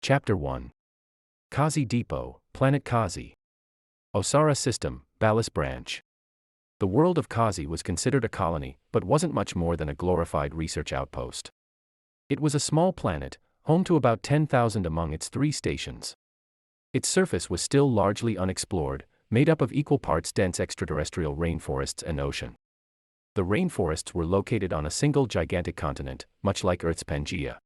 Chapter 1. Kazi Depot, Planet Kazi. Osara System, Balas Branch. The world of Kazi was considered a colony, but wasn't much more than a glorified research outpost. It was a small planet, home to about 10,000 among its 3 stations. Its surface was still largely unexplored, made up of equal parts dense extraterrestrial rainforests and ocean. The rainforests were located on a single gigantic continent, much like Earth's Pangaea.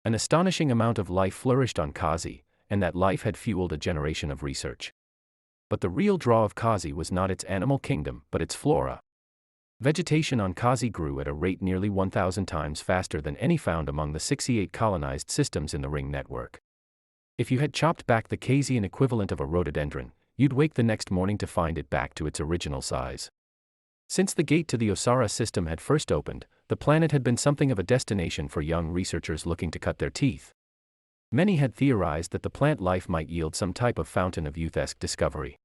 An astonishing amount of life flourished on Kazi, and that life had fueled a generation of research. But the real draw of Kazi was not its animal kingdom, but its flora. Vegetation on Kazi grew at a rate nearly 1,000 times faster than any found among the 68 colonized systems in the Ring network. If you had chopped back the Kazian equivalent of a rhododendron, you'd wake the next morning to find it back to its original size. Since the gate to the Osara system had first opened, the planet had been something of a destination for young researchers looking to cut their teeth. Many had theorized that the plant life might yield some type of fountain of youth-esque discovery.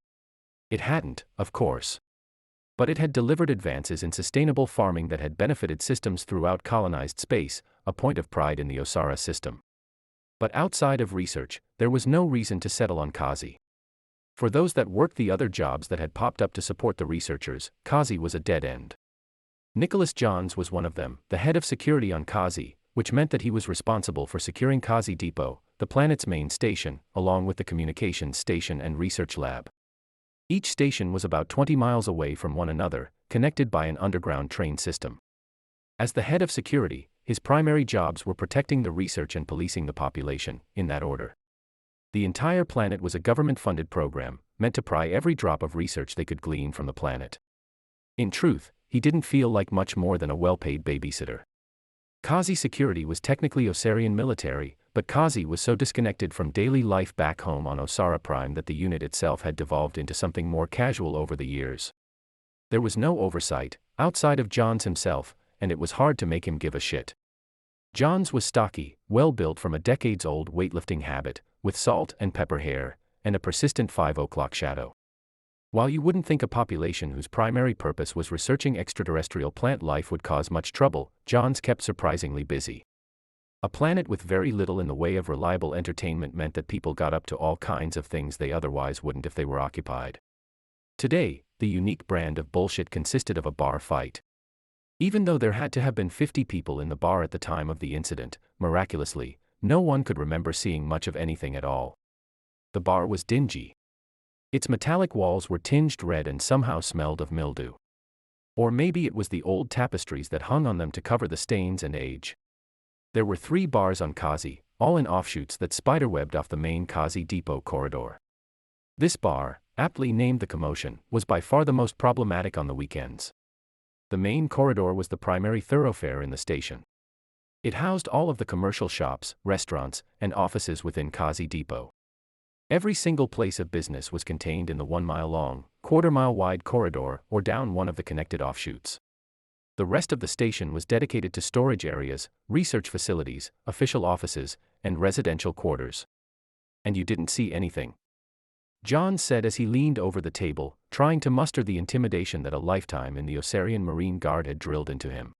It hadn't, of course. But it had delivered advances in sustainable farming that had benefited systems throughout colonized space, a point of pride in the Osara system. But outside of research, there was no reason to settle on Kazi. For those that worked the other jobs that had popped up to support the researchers, Kazi was a dead end. Nicholas Johns was one of them, the head of security on Kazi, which meant that he was responsible for securing Kazi Depot, the planet's main station, along with the communications station and research lab. Each station was about 20 miles away from one another, connected by an underground train system. As the head of security, his primary jobs were protecting the research and policing the population, in that order. The entire planet was a government-funded program, meant to pry every drop of research they could glean from the planet. In truth, he didn't feel like much more than a well-paid babysitter. Kazi security was technically Osarian military, but Kazi was so disconnected from daily life back home on Osara Prime that the unit itself had devolved into something more casual over the years. There was no oversight, outside of Johns himself, and it was hard to make him give a shit. Johns was stocky, well-built from a decades-old weightlifting habit, with salt and pepper hair, and a persistent 5 o'clock shadow. While you wouldn't think a population whose primary purpose was researching extraterrestrial plant life would cause much trouble, Johns kept surprisingly busy. A planet with very little in the way of reliable entertainment meant that people got up to all kinds of things they otherwise wouldn't if they were occupied. Today, the unique brand of bullshit consisted of a bar fight. Even though there had to have been 50 people in the bar at the time of the incident, miraculously, no one could remember seeing much of anything at all. The bar was dingy. Its metallic walls were tinged red and somehow smelled of mildew. Or maybe it was the old tapestries that hung on them to cover the stains and age. There were 3 bars on Kazi, all in offshoots that spiderwebbed off the main Kazi Depot corridor. This bar, aptly named the Commotion, was by far the most problematic on the weekends. The main corridor was the primary thoroughfare in the station. It housed all of the commercial shops, restaurants, and offices within Kazi Depot. Every single place of business was contained in the 1-mile-long, quarter-mile-wide corridor or down one of the connected offshoots. The rest of the station was dedicated to storage areas, research facilities, official offices, and residential quarters. And you didn't see anything. John said as he leaned over the table, trying to muster the intimidation that a lifetime in the Osarian Marine Guard had drilled into him.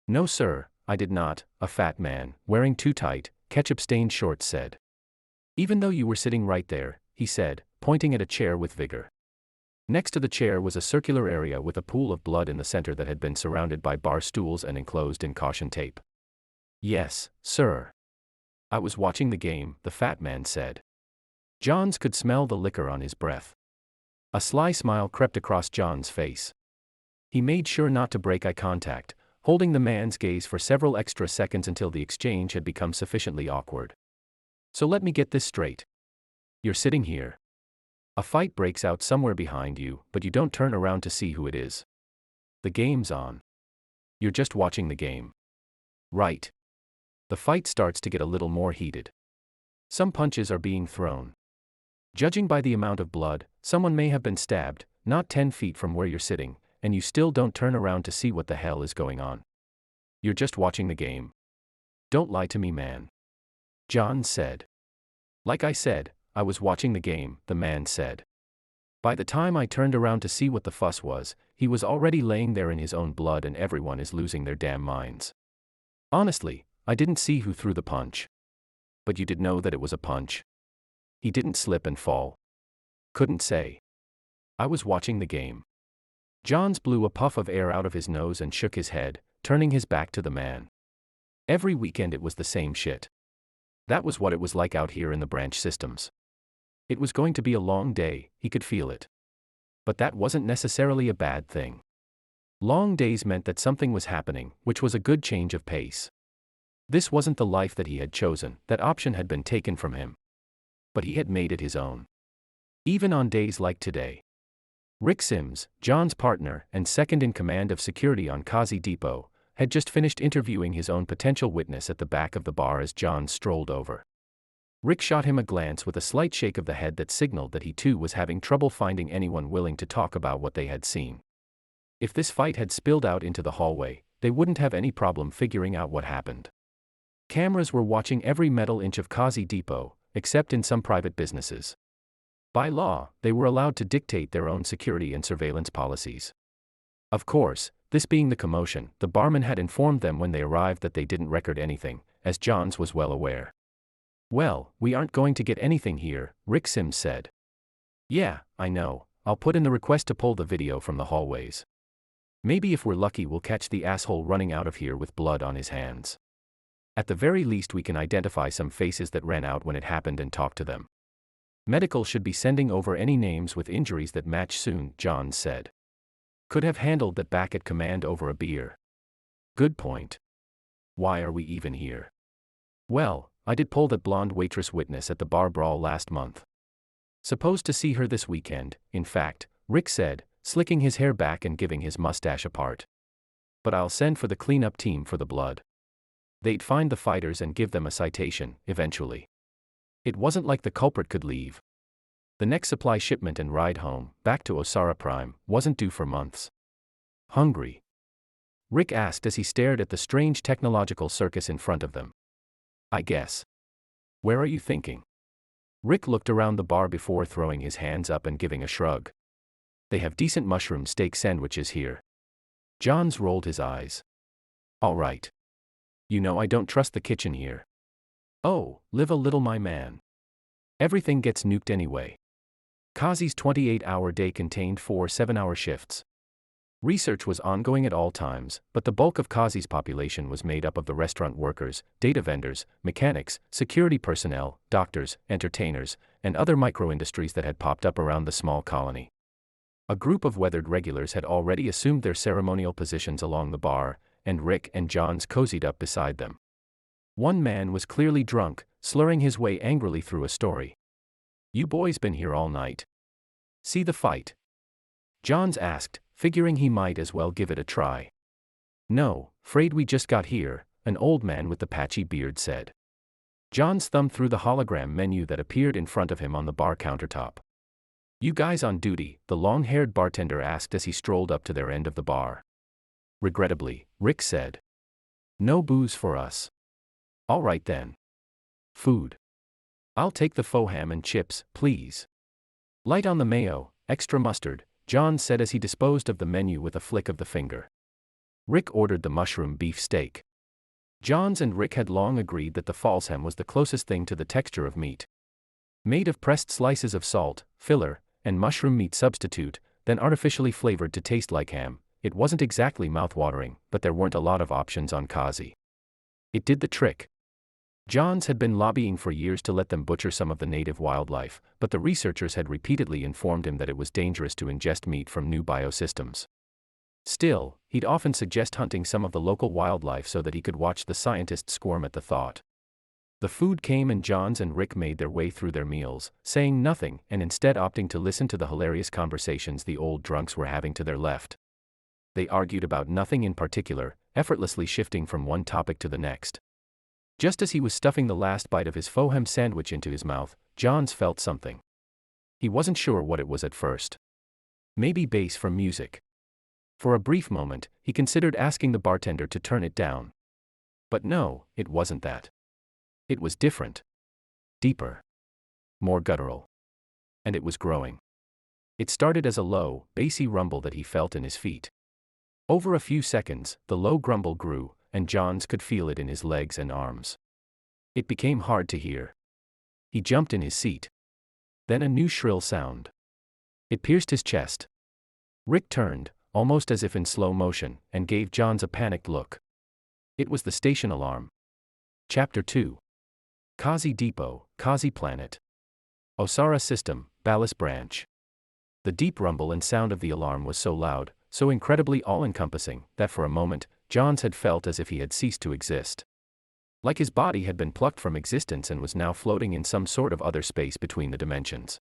"No sir, I did not," a fat man, wearing too tight, ketchup-stained shorts said. "Even though you were sitting right there," he said, pointing at a chair with vigor. Next to the chair was a circular area with a pool of blood in the center that had been surrounded by bar stools and enclosed in caution tape. "Yes, sir. I was watching the game," the fat man said. Johns could smell the liquor on his breath. A sly smile crept across John's face. He made sure not to break eye contact, holding the man's gaze for several extra seconds until the exchange had become sufficiently awkward. "So let me get this straight. You're sitting here. A fight breaks out somewhere behind you, but you don't turn around to see who it is. The game's on. You're just watching the game. Right. The fight starts to get a little more heated. Some punches are being thrown. Judging by the amount of blood, someone may have been stabbed, not 10 feet from where you're sitting, and you still don't turn around to see what the hell is going on. You're just watching the game. Don't lie to me, man," John said. "Like I said, I was watching the game," the man said. "By the time I turned around to see what the fuss was, he was already laying there in his own blood and everyone is losing their damn minds. Honestly, I didn't see who threw the punch. But you did know that it was a punch. He didn't slip and fall. Couldn't say. I was watching the game. Johns blew a puff of air out of his nose and shook his head, turning his back to the man. Every weekend it was the same shit. That was what it was like out here in the branch systems. It was going to be a long day, he could feel it. But that wasn't necessarily a bad thing. Long days meant that something was happening, which was a good change of pace. This wasn't the life that he had chosen, that option had been taken from him. But he had made it his own. Even on days like today. Rick Sims, John's partner and second in command of security on Kazi Depot, had just finished interviewing his own potential witness at the back of the bar as John strolled over. Rick shot him a glance with a slight shake of the head that signaled that he too was having trouble finding anyone willing to talk about what they had seen. If this fight had spilled out into the hallway, they wouldn't have any problem figuring out what happened. Cameras were watching every metal inch of Kazi Depot, except in some private businesses. By law, they were allowed to dictate their own security and surveillance policies. Of course, this being the commotion, the barman had informed them when they arrived that they didn't record anything, as Johns was well aware. "Well, we aren't going to get anything here," Rick Sims said. "Yeah, I know, I'll put in the request to pull the video from the hallways. Maybe if we're lucky we'll catch the asshole running out of here with blood on his hands. At the very least we can identify some faces that ran out when it happened and talk to them. Medical should be sending over any names with injuries that match soon," Johns said. "Could have handled that back at command over a beer." "Good point. Why are we even here?" "Well, I did pull that blonde waitress witness at the bar brawl last month. Supposed to see her this weekend, in fact," Rick said, slicking his hair back and giving his mustache a part. "But I'll send for the cleanup team for the blood. They'd find the fighters and give them a citation, eventually. It wasn't like the culprit could leave. The next supply shipment and ride home, back to Osara Prime, wasn't due for months." "Hungry?" Rick asked as he stared at the strange technological circus in front of them. "I guess. Where are you thinking?" Rick looked around the bar before throwing his hands up and giving a shrug. "They have decent mushroom steak sandwiches here." Johns rolled his eyes. "All right. You know I don't trust the kitchen here." "Oh, live a little my man. Everything gets nuked anyway." Kazi's 28-hour day contained 4 7-hour shifts. Research was ongoing at all times, but the bulk of Kazi's population was made up of the restaurant workers, data vendors, mechanics, security personnel, doctors, entertainers, and other micro-industries that had popped up around the small colony. A group of weathered regulars had already assumed their ceremonial positions along the bar, and Rick and Johns cozied up beside them. One man was clearly drunk, slurring his way angrily through a story. "You boys been here all night? See the fight?" Johns asked, figuring he might as well give it a try. "No, 'fraid we just got here," an old man with the patchy beard said. Johns thumbed through the hologram menu that appeared in front of him on the bar countertop. "You guys on duty?" the long-haired bartender asked as he strolled up to their end of the bar. "Regrettably," Rick said. "No booze for us." "All right then. Food. I'll take the faux ham and chips, please. Light on the mayo, extra mustard," John said as he disposed of the menu with a flick of the finger. Rick ordered the mushroom beef steak. Johns and Rick had long agreed that the false ham was the closest thing to the texture of meat. Made of pressed slices of salt, filler, and mushroom meat substitute, then artificially flavored to taste like ham, it wasn't exactly mouth-watering, but there weren't a lot of options on Kazi. It did the trick. Johns had been lobbying for years to let them butcher some of the native wildlife, but the researchers had repeatedly informed him that it was dangerous to ingest meat from new biosystems. Still, he'd often suggest hunting some of the local wildlife so that he could watch the scientists squirm at the thought. The food came and Johns and Rick made their way through their meals, saying nothing and instead opting to listen to the hilarious conversations the old drunks were having to their left. They argued about nothing in particular, effortlessly shifting from one topic to the next. Just as he was stuffing the last bite of his faux ham sandwich into his mouth, Johns felt something. He wasn't sure what it was at first. Maybe bass from music. For a brief moment, he considered asking the bartender to turn it down. But no, it wasn't that. It was different. Deeper. More guttural. And it was growing. It started as a low, bassy rumble that he felt in his feet. Over a few seconds, the low grumble grew, and Johns could feel it in his legs and arms. It became hard to hear. He jumped in his seat. Then a new shrill sound. It pierced his chest. Rick turned, almost as if in slow motion, and gave Johns a panicked look. It was the station alarm. Chapter 2. Kazi Depot, Kazi Planet. Osara System, Ballast Branch. The deep rumble and sound of the alarm was so loud, so incredibly all-encompassing, that for a moment, Johns had felt as if he had ceased to exist. Like his body had been plucked from existence and was now floating in some sort of other space between the dimensions.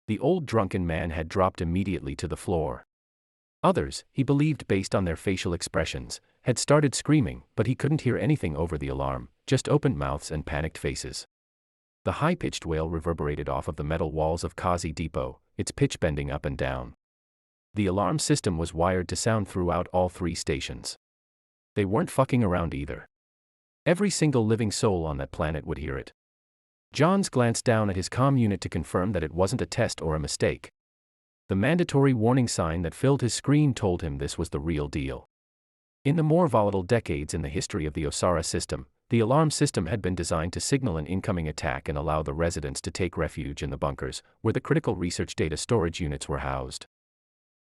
The old drunken man had dropped immediately to the floor. Others, he believed based on their facial expressions, had started screaming, but he couldn't hear anything over the alarm, just opened mouths and panicked faces. The high-pitched wail reverberated off of the metal walls of Kazi Depot, its pitch bending up and down. The alarm system was wired to sound throughout all 3 stations. They weren't fucking around either. Every single living soul on that planet would hear it. Johns glanced down at his comm unit to confirm that it wasn't a test or a mistake. The mandatory warning sign that filled his screen told him this was the real deal. In the more volatile decades in the history of the Osara system, the alarm system had been designed to signal an incoming attack and allow the residents to take refuge in the bunkers, where the critical research data storage units were housed.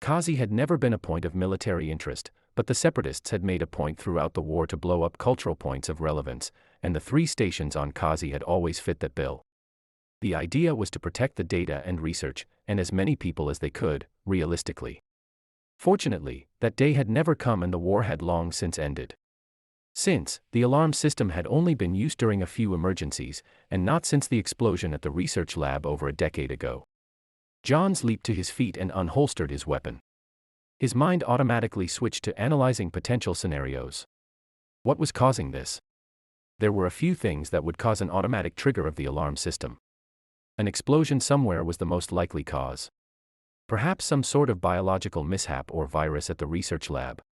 Kazi had never been a point of military interest, but the separatists had made a point throughout the war to blow up cultural points of relevance, and the 3 stations on Kazi had always fit that bill. The idea was to protect the data and research, and as many people as they could, realistically. Fortunately, that day had never come and the war had long since ended. Since, the alarm system had only been used during a few emergencies, and not since the explosion at the research lab over a decade ago. Johns leaped to his feet and unholstered his weapon. His mind automatically switched to analyzing potential scenarios. What was causing this? There were a few things that would cause an automatic trigger of the alarm system. An explosion somewhere was the most likely cause. Perhaps some sort of biological mishap or virus at the research lab.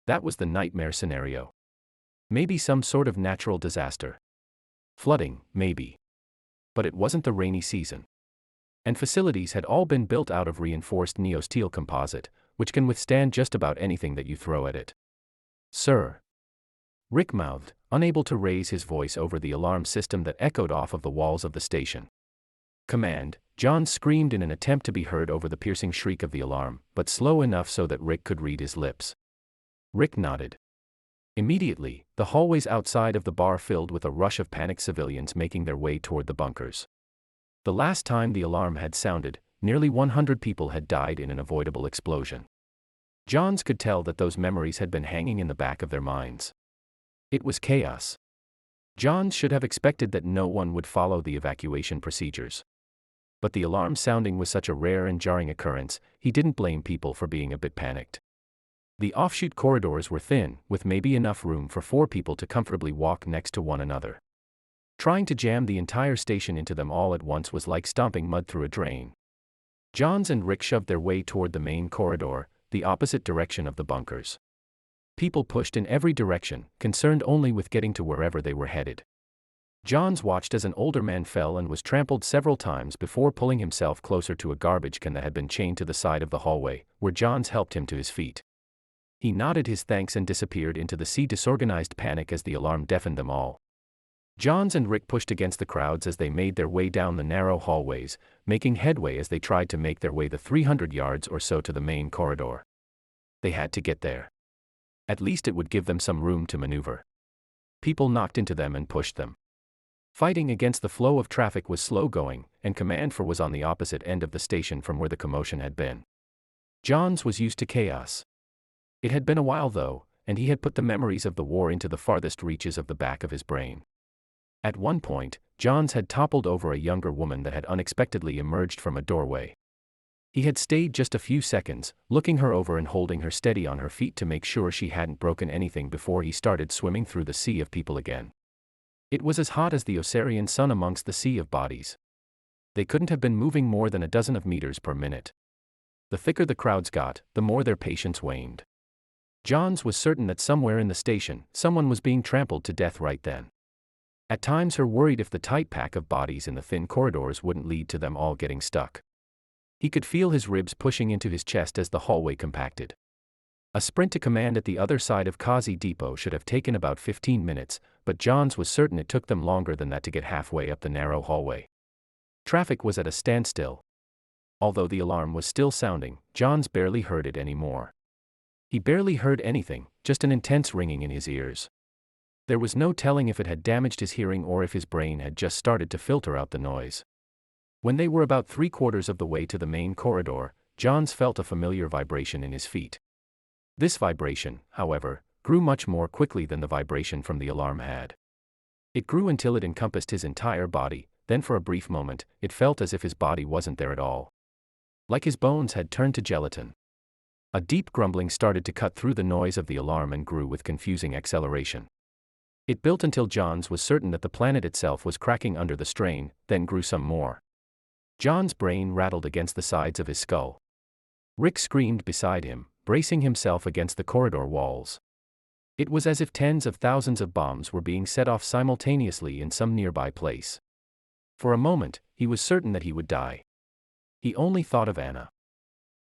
That was the nightmare scenario. Maybe some sort of natural disaster. Flooding, maybe. But it wasn't the rainy season. And facilities had all been built out of reinforced neosteel composite, which can withstand just about anything that you throw at it. Sir. Rick mouthed, unable to raise his voice over the alarm system that echoed off of the walls of the station. Command, John screamed in an attempt to be heard over the piercing shriek of the alarm, but slow enough so that Rick could read his lips. Rick nodded. Immediately, the hallways outside of the bar filled with a rush of panicked civilians making their way toward the bunkers. The last time the alarm had sounded, nearly 100 people had died in an avoidable explosion. Johns could tell that those memories had been hanging in the back of their minds. It was chaos. Johns should have expected that no one would follow the evacuation procedures. But the alarm sounding was such a rare and jarring occurrence, he didn't blame people for being a bit panicked. The offshoot corridors were thin, with maybe enough room for 4 people to comfortably walk next to one another. Trying to jam the entire station into them all at once was like stomping mud through a drain. Johns and Rick shoved their way toward the main corridor, the opposite direction of the bunkers. People pushed in every direction, concerned only with getting to wherever they were headed. Johns watched as an older man fell and was trampled several times before pulling himself closer to a garbage can that had been chained to the side of the hallway, where Johns helped him to his feet. He nodded his thanks and disappeared into the sea disorganized panic as the alarm deafened them all. Johns and Rick pushed against the crowds as they made their way down the narrow hallways, making headway as they tried to make their way the 300 yards or so to the main corridor. They had to get there. At least it would give them some room to maneuver. People knocked into them and pushed them. Fighting against the flow of traffic was slow going, and command for was on the opposite end of the station from where the commotion had been. Johns was used to chaos. It had been a while though, and he had put the memories of the war into the farthest reaches of the back of his brain. At one point, Johns had toppled over a younger woman that had unexpectedly emerged from a doorway. He had stayed just a few seconds, looking her over and holding her steady on her feet to make sure she hadn't broken anything before he started swimming through the sea of people again. It was as hot as the Osarian sun amongst the sea of bodies. They couldn't have been moving more than a dozen of meters per minute. The thicker the crowds got, the more their patience waned. Johns was certain that somewhere in the station, someone was being trampled to death right then. At times her worried if the tight pack of bodies in the thin corridors wouldn't lead to them all getting stuck. He could feel his ribs pushing into his chest as the hallway compacted. A sprint to command at the other side of Kazi Depot should have taken about 15 minutes, but Johns was certain it took them longer than that to get halfway up the narrow hallway. Traffic was at a standstill. Although the alarm was still sounding, Johns barely heard it anymore. He barely heard anything, just an intense ringing in his ears. There was no telling if it had damaged his hearing or if his brain had just started to filter out the noise. When they were about 3/4 of the way to the main corridor, Johns felt a familiar vibration in his feet. This vibration, however, grew much more quickly than the vibration from the alarm had. It grew until it encompassed his entire body, then for a brief moment, it felt as if his body wasn't there at all. Like his bones had turned to gelatin. A deep grumbling started to cut through the noise of the alarm and grew with confusing acceleration. It built until Johns was certain that the planet itself was cracking under the strain, then grew some more. John's brain rattled against the sides of his skull. Rick screamed beside him, bracing himself against the corridor walls. It was as if tens of thousands of bombs were being set off simultaneously in some nearby place. For a moment, he was certain that he would die. He only thought of Anna.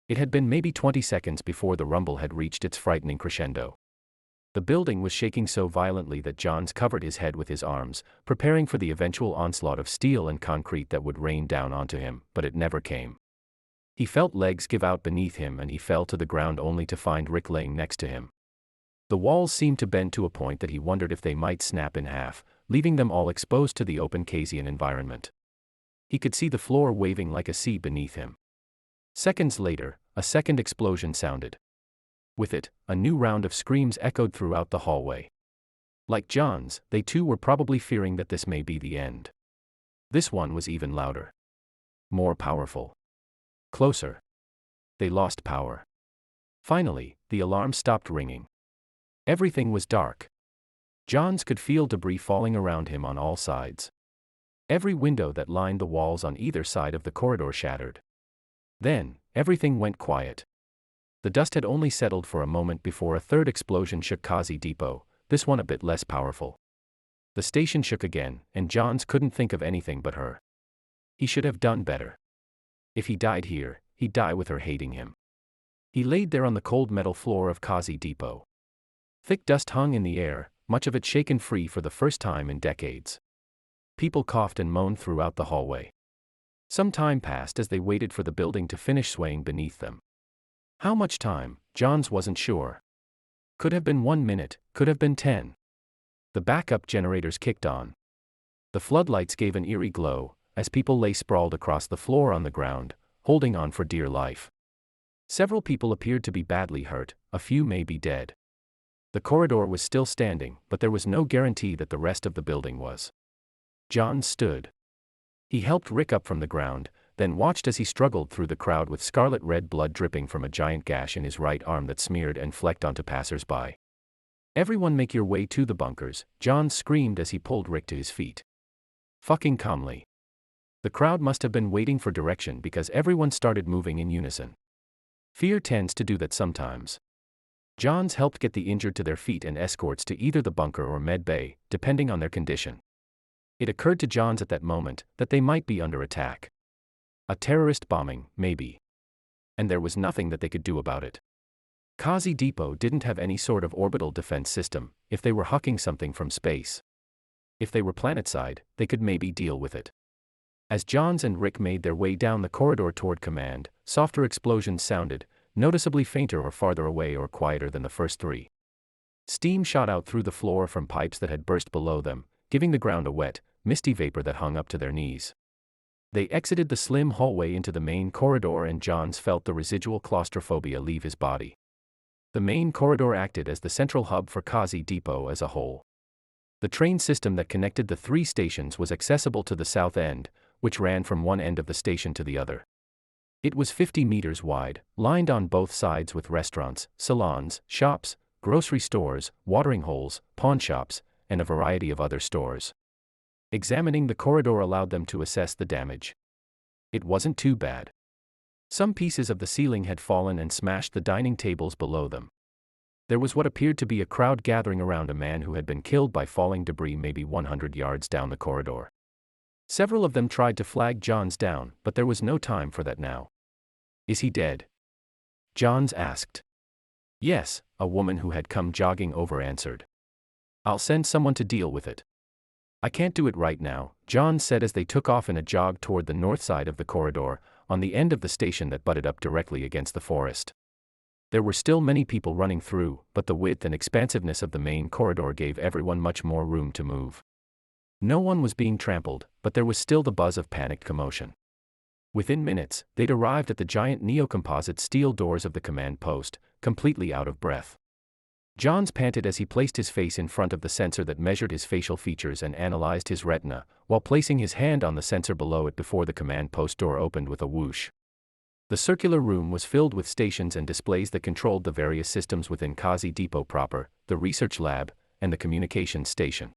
It had been maybe 20 seconds before the rumble had reached its frightening crescendo. The building was shaking so violently that Johns covered his head with his arms, preparing for the eventual onslaught of steel and concrete that would rain down onto him, but it never came. He felt legs give out beneath him and he fell to the ground only to find Rick laying next to him. The walls seemed to bend to a point that he wondered if they might snap in half, leaving them all exposed to the open Kazian environment. He could see the floor waving like a sea beneath him. Seconds later, a second explosion sounded. With it, a new round of screams echoed throughout the hallway. Like Johns, they too were probably fearing that this may be the end. This one was even louder. More powerful. Closer. They lost power. Finally, the alarm stopped ringing. Everything was dark. Johns could feel debris falling around him on all sides. Every window that lined the walls on either side of the corridor shattered. Then, everything went quiet. The dust had only settled for a moment before a third explosion shook Kazi Depot, this one a bit less powerful. The station shook again, and Johns couldn't think of anything but her. He should have done better. If he died here, he'd die with her hating him. He laid there on the cold metal floor of Kazi Depot. Thick dust hung in the air, much of it shaken free for the first time in decades. People coughed and moaned throughout the hallway. Some time passed as they waited for the building to finish swaying beneath them. How much time, Johns wasn't sure. Could have been 1 minute, could have been 10. The backup generators kicked on. The floodlights gave an eerie glow, as people lay sprawled across the floor on the ground, holding on for dear life. Several people appeared to be badly hurt, a few may be dead. The corridor was still standing, but there was no guarantee that the rest of the building was. Johns stood. He helped Rick up from the ground, then watched as he struggled through the crowd with scarlet red blood dripping from a giant gash in his right arm that smeared and flecked onto passers-by. "Everyone make your way to the bunkers," Johns screamed as he pulled Rick to his feet. Fucking calmly. The crowd must have been waiting for direction because everyone started moving in unison. Fear tends to do that sometimes. Johns helped get the injured to their feet and escorts to either the bunker or med bay, depending on their condition. It occurred to Johns at that moment that they might be under attack. A terrorist bombing, maybe. And there was nothing that they could do about it. Kazi Depot didn't have any sort of orbital defense system, if they were hucking something from space. If they were planetside, they could maybe deal with it. As Johns and Rick made their way down the corridor toward command, softer explosions sounded, noticeably fainter or farther away or quieter than the first three. Steam shot out through the floor from pipes that had burst below them, giving the ground a wet, misty vapor that hung up to their knees. They exited the slim hallway into the main corridor and Johns felt the residual claustrophobia leave his body. The main corridor acted as the central hub for Kazi Depot as a whole. The train system that connected the three stations was accessible to the south end, which ran from one end of the station to the other. It was 50 meters wide, lined on both sides with restaurants, salons, shops, grocery stores, watering holes, pawn shops, and a variety of other stores. Examining the corridor allowed them to assess the damage. It wasn't too bad. Some pieces of the ceiling had fallen and smashed the dining tables below them. There was what appeared to be a crowd gathering around a man who had been killed by falling debris maybe 100 yards down the corridor. Several of them tried to flag Johns down, but there was no time for that now. "Is he dead?" Johns asked. Yes, a woman who had come jogging over answered. I'll send someone to deal with it. I can't do it right now, John said as they took off in a jog toward the north side of the corridor, on the end of the station that butted up directly against the forest. There were still many people running through, but the width and expansiveness of the main corridor gave everyone much more room to move. No one was being trampled, but there was still the buzz of panicked commotion. Within minutes, they'd arrived at the giant neocomposite steel doors of the command post, completely out of breath. Johns panted as he placed his face in front of the sensor that measured his facial features and analyzed his retina, while placing his hand on the sensor below it before the command post door opened with a whoosh. The circular room was filled with stations and displays that controlled the various systems within Kazi Depot proper, the research lab, and the communications station.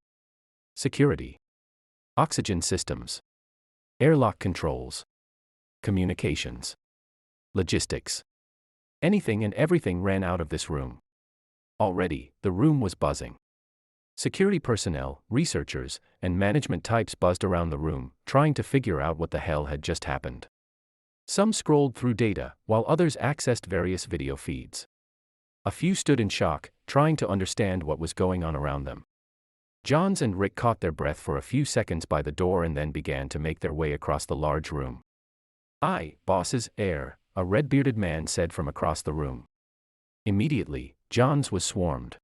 Security. Oxygen systems. Airlock controls. Communications. Logistics. Anything and everything ran out of this room. Already, the room was buzzing. Security personnel, researchers, and management types buzzed around the room, trying to figure out what the hell had just happened. Some scrolled through data, while others accessed various video feeds. A few stood in shock, trying to understand what was going on around them. Johns and Rick caught their breath for a few seconds by the door and then began to make their way across the large room. Bosses, air, a red-bearded man said from across the room. Immediately, Johns was swarmed.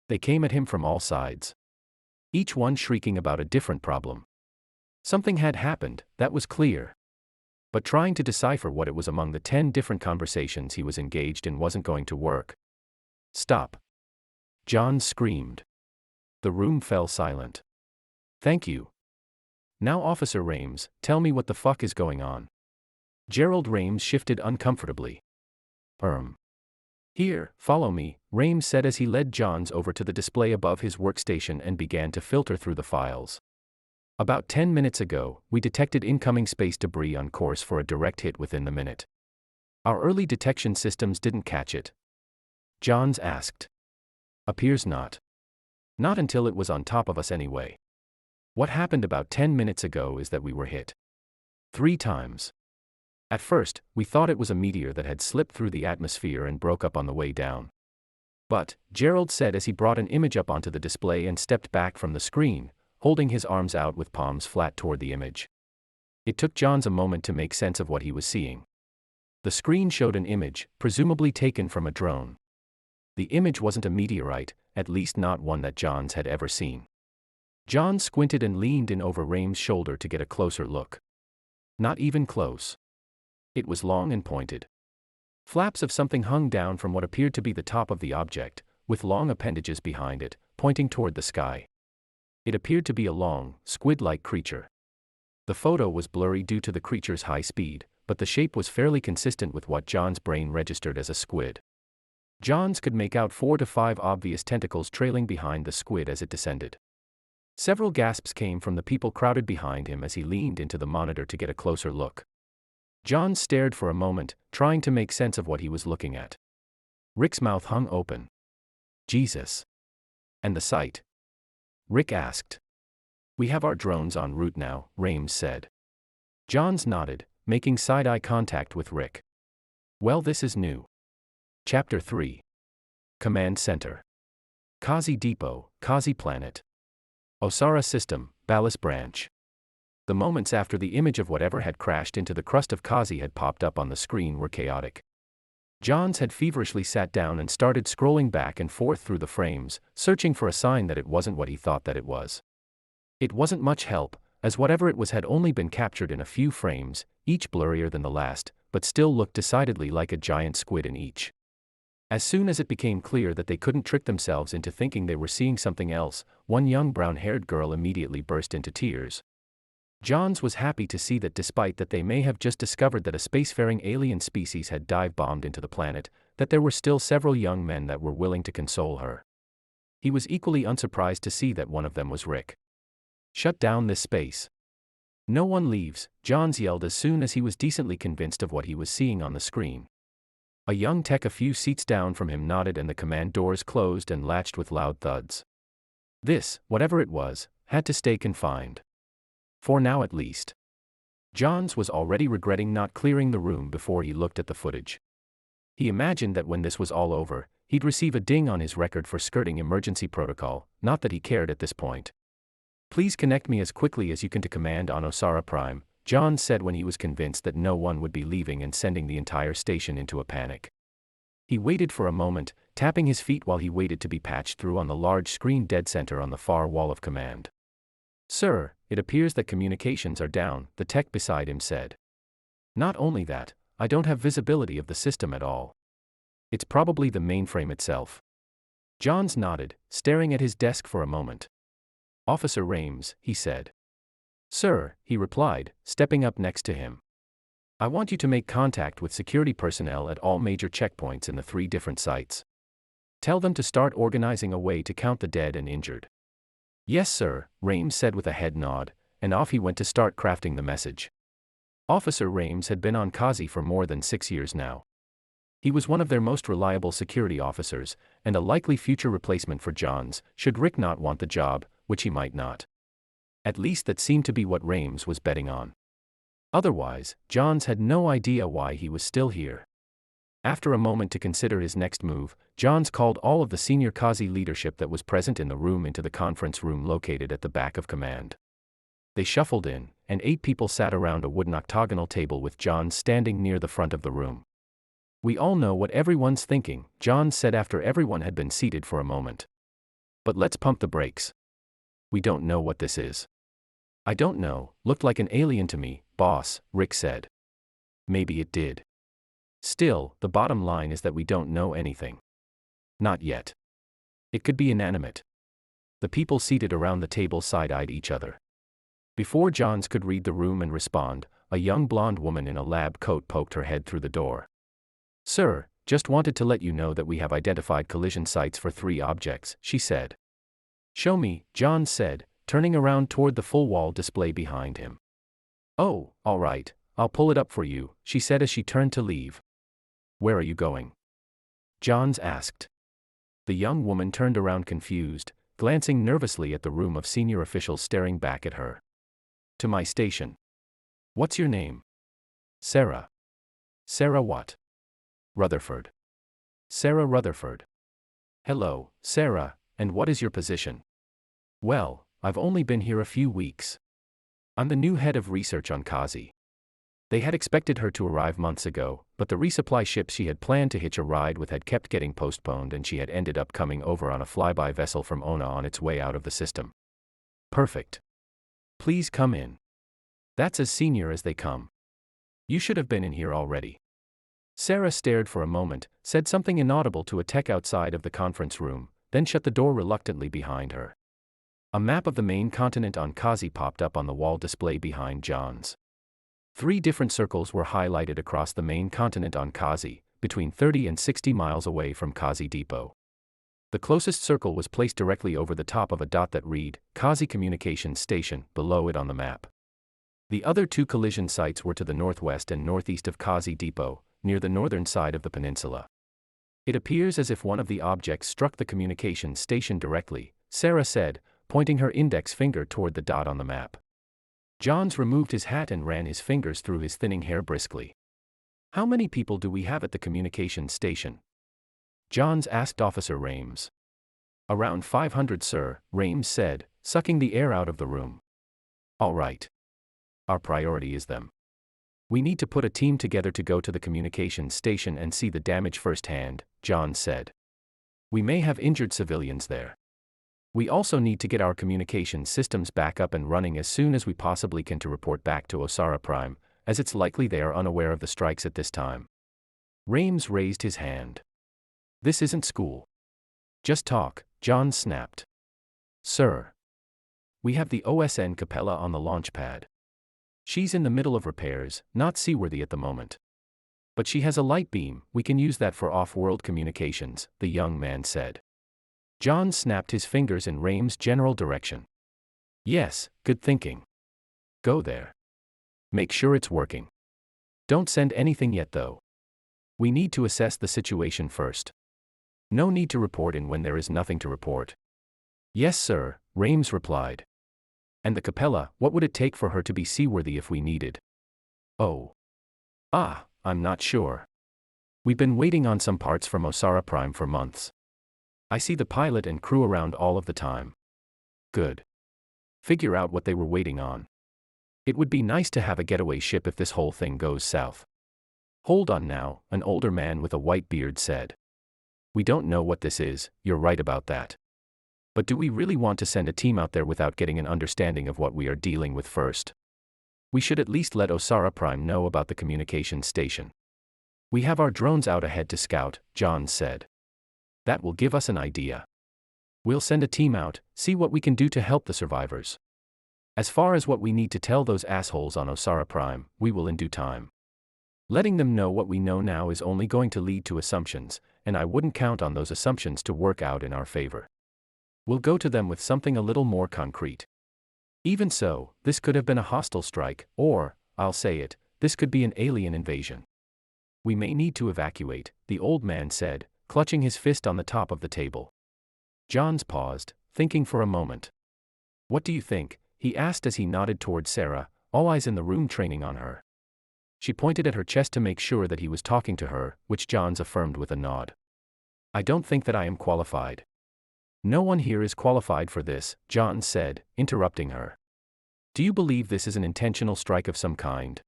They came at him from all sides. Each one shrieking about a different problem. Something had happened, that was clear. But trying to decipher what it was among the 10 different conversations he was engaged in wasn't going to work. Stop. Johns screamed. The room fell silent. Thank you. Now Officer Rames, tell me what the fuck is going on. Gerald Rames shifted uncomfortably. Here, follow me, Rames said as he led Johns over to the display above his workstation and began to filter through the files. About 10 minutes ago, we detected incoming space debris on course for a direct hit within the minute. Our early detection systems didn't catch it. Johns asked. Appears not. Not until it was on top of us anyway. What happened about 10 minutes ago is that we were hit 3 times. At first, we thought it was a meteor that had slipped through the atmosphere and broke up on the way down. But, Gerald said as he brought an image up onto the display and stepped back from the screen, holding his arms out with palms flat toward the image. It took Johns a moment to make sense of what he was seeing. The screen showed an image, presumably taken from a drone. The image wasn't a meteorite, at least not one that Johns had ever seen. Johns squinted and leaned in over Rames' shoulder to get a closer look. Not even close. It was long and pointed. Flaps of something hung down from what appeared to be the top of the object, with long appendages behind it, pointing toward the sky. It appeared to be a long, squid-like creature. The photo was blurry due to the creature's high speed, but the shape was fairly consistent with what John's brain registered as a squid. Johns could make out 4 to 5 obvious tentacles trailing behind the squid as it descended. Several gasps came from the people crowded behind him as he leaned into the monitor to get a closer look. John stared for a moment, trying to make sense of what he was looking at. Rick's mouth hung open. Jesus. And the sight? Rick asked. We have our drones en route now, Rames said. Johns nodded, making side-eye contact with Rick. Well, this is new. Chapter 3. Command Center. Kazi Depot, Kazi Planet. Osara System, Ballast Branch. The moments after the image of whatever had crashed into the crust of Kazi had popped up on the screen were chaotic. Johns had feverishly sat down and started scrolling back and forth through the frames, searching for a sign that it wasn't what he thought that it was. It wasn't much help, as whatever it was had only been captured in a few frames, each blurrier than the last, but still looked decidedly like a giant squid in each. As soon as it became clear that they couldn't trick themselves into thinking they were seeing something else, one young brown-haired girl immediately burst into tears. Johns was happy to see that despite that they may have just discovered that a spacefaring alien species had dive-bombed into the planet, that there were still several young men that were willing to console her. He was equally unsurprised to see that one of them was Rick. Shut down this space. No one leaves, Johns yelled as soon as he was decently convinced of what he was seeing on the screen. A young tech a few seats down from him nodded and the command doors closed and latched with loud thuds. This, whatever it was, had to stay confined. For now at least. Johns was already regretting not clearing the room before he looked at the footage. He imagined that when this was all over, He'd receive a ding on his record for skirting emergency protocol, not that he cared at this point. Please connect me as quickly as you can to command on Osara Prime, John said when he was convinced that no one would be leaving and sending the entire station into a panic. He waited for a moment, tapping his feet while he waited to be patched through on the large screen dead center on the far wall of command. Sir, it appears that communications are down, the tech beside him said. Not only that, I don't have visibility of the system at all. It's probably the mainframe itself. Johns nodded, staring at his desk for a moment. Officer Rames, he said. Sir, he replied, stepping up next to him. I want you to make contact with security personnel at all major checkpoints in the 3 different sites. Tell them to start organizing a way to count the dead and injured. Yes, sir, Rames said with a head nod, and off he went to start crafting the message. Officer Rames had been on Kazi for more than 6 years now. He was one of their most reliable security officers, and a likely future replacement for Johns, should Rick not want the job, which he might not. At least that seemed to be what Rames was betting on. Otherwise, Johns had no idea why he was still here. After a moment to consider his next move, Johns called all of the senior Kazi leadership that was present in the room into the conference room located at the back of command. They shuffled in, and 8 people sat around a wooden octagonal table with Johns standing near the front of the room. We all know what everyone's thinking, Johns said after everyone had been seated for a moment. But let's pump the brakes. We don't know what this is. I don't know, looked like an alien to me, boss, Rick said. Maybe it did. Still, the bottom line is that we don't know anything. Not yet. It could be inanimate. The people seated around the table side-eyed each other. Before Johns could read the room and respond, a young blonde woman in a lab coat poked her head through the door. Sir, just wanted to let you know that we have identified collision sites for 3 objects, she said. Show me, Johns said, turning around toward the full wall display behind him. Oh, all right, I'll pull it up for you, she said as she turned to leave. Where are you going? Johns asked. The young woman turned around confused, glancing nervously at the room of senior officials staring back at her. To my station. What's your name? Sarah. Sarah what? Rutherford. Sarah Rutherford. Hello, Sarah, and what is your position? Well, I've only been here a few weeks. I'm the new head of research on Kazi. They had expected her to arrive months ago, but the resupply ship she had planned to hitch a ride with had kept getting postponed and she had ended up coming over on a flyby vessel from Ona on its way out of the system. Perfect. Please come in. That's as senior as they come. You should have been in here already. Sarah stared for a moment, said something inaudible to a tech outside of the conference room, then shut the door reluctantly behind her. A map of the main continent on Kazi popped up on the wall display behind Johns. 3 different circles were highlighted across the main continent on Kazi, between 30 and 60 miles away from Kazi Depot. The closest circle was placed directly over the top of a dot that read, Kazi Communications Station, below it on the map. The other 2 collision sites were to the northwest and northeast of Kazi Depot, near the northern side of the peninsula. It appears as if one of the objects struck the communications station directly, Sarah said, pointing her index finger toward the dot on the map. Johns removed his hat and ran his fingers through his thinning hair briskly. How many people do we have at the communications station? Johns asked Officer Rames. Around 500, sir, Rames said, sucking the air out of the room. All right. Our priority is them. We need to put a team together to go to the communications station and see the damage firsthand, Johns said. We may have injured civilians there. We also need to get our communications systems back up and running as soon as we possibly can to report back to Osara Prime, as it's likely they are unaware of the strikes at this time. Rames raised his hand. This isn't school. Just talk, Johns snapped. Sir. We have the OSN Capella on the launch pad. She's in the middle of repairs, not seaworthy at the moment. But she has a light beam, we can use that for off-world communications, the young man said. John snapped his fingers in Rames' general direction. Yes, good thinking. Go there. Make sure it's working. Don't send anything yet though. We need to assess the situation first. No need to report in when there is nothing to report. Yes sir, Rames replied. And the Capella, what would it take for her to be seaworthy if we needed? Oh. I'm not sure. We've been waiting on some parts from Osara Prime for months. I see the pilot and crew around all of the time. Good. Figure out what they were waiting on. It would be nice to have a getaway ship if this whole thing goes south. Hold on now, an older man with a white beard said. We don't know what this is, you're right about that. But do we really want to send a team out there without getting an understanding of what we are dealing with first? We should at least let Osara Prime know about the communications station. We have our drones out ahead to scout, John said. That will give us an idea. We'll send a team out, see what we can do to help the survivors. As far as what we need to tell those assholes on Osara Prime, we will in due time. Letting them know what we know now is only going to lead to assumptions, and I wouldn't count on those assumptions to work out in our favor. We'll go to them with something a little more concrete. Even so, this could have been a hostile strike, or, I'll say it, this could be an alien invasion. We may need to evacuate, the old man said, clutching his fist on the top of the table. Johns paused, thinking for a moment. What do you think? He asked as he nodded toward Sarah, all eyes in the room training on her. She pointed at her chest to make sure that he was talking to her, which Johns affirmed with a nod. I don't think that I am qualified. No one here is qualified for this, Johns said, interrupting her. Do you believe this is an intentional strike of some kind?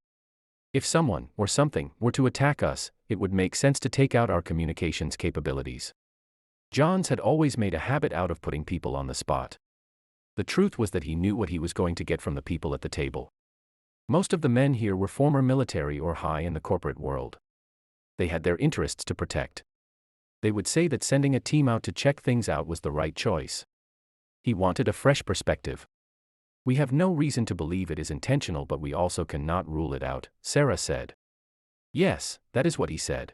If someone, or something, were to attack us, it would make sense to take out our communications capabilities. Johns had always made a habit out of putting people on the spot. The truth was that he knew what he was going to get from the people at the table. Most of the men here were former military or high in the corporate world. They had their interests to protect. They would say that sending a team out to check things out was the right choice. He wanted a fresh perspective. We have no reason to believe it is intentional, but we also cannot rule it out, Sarah said. Yes, that is what he said.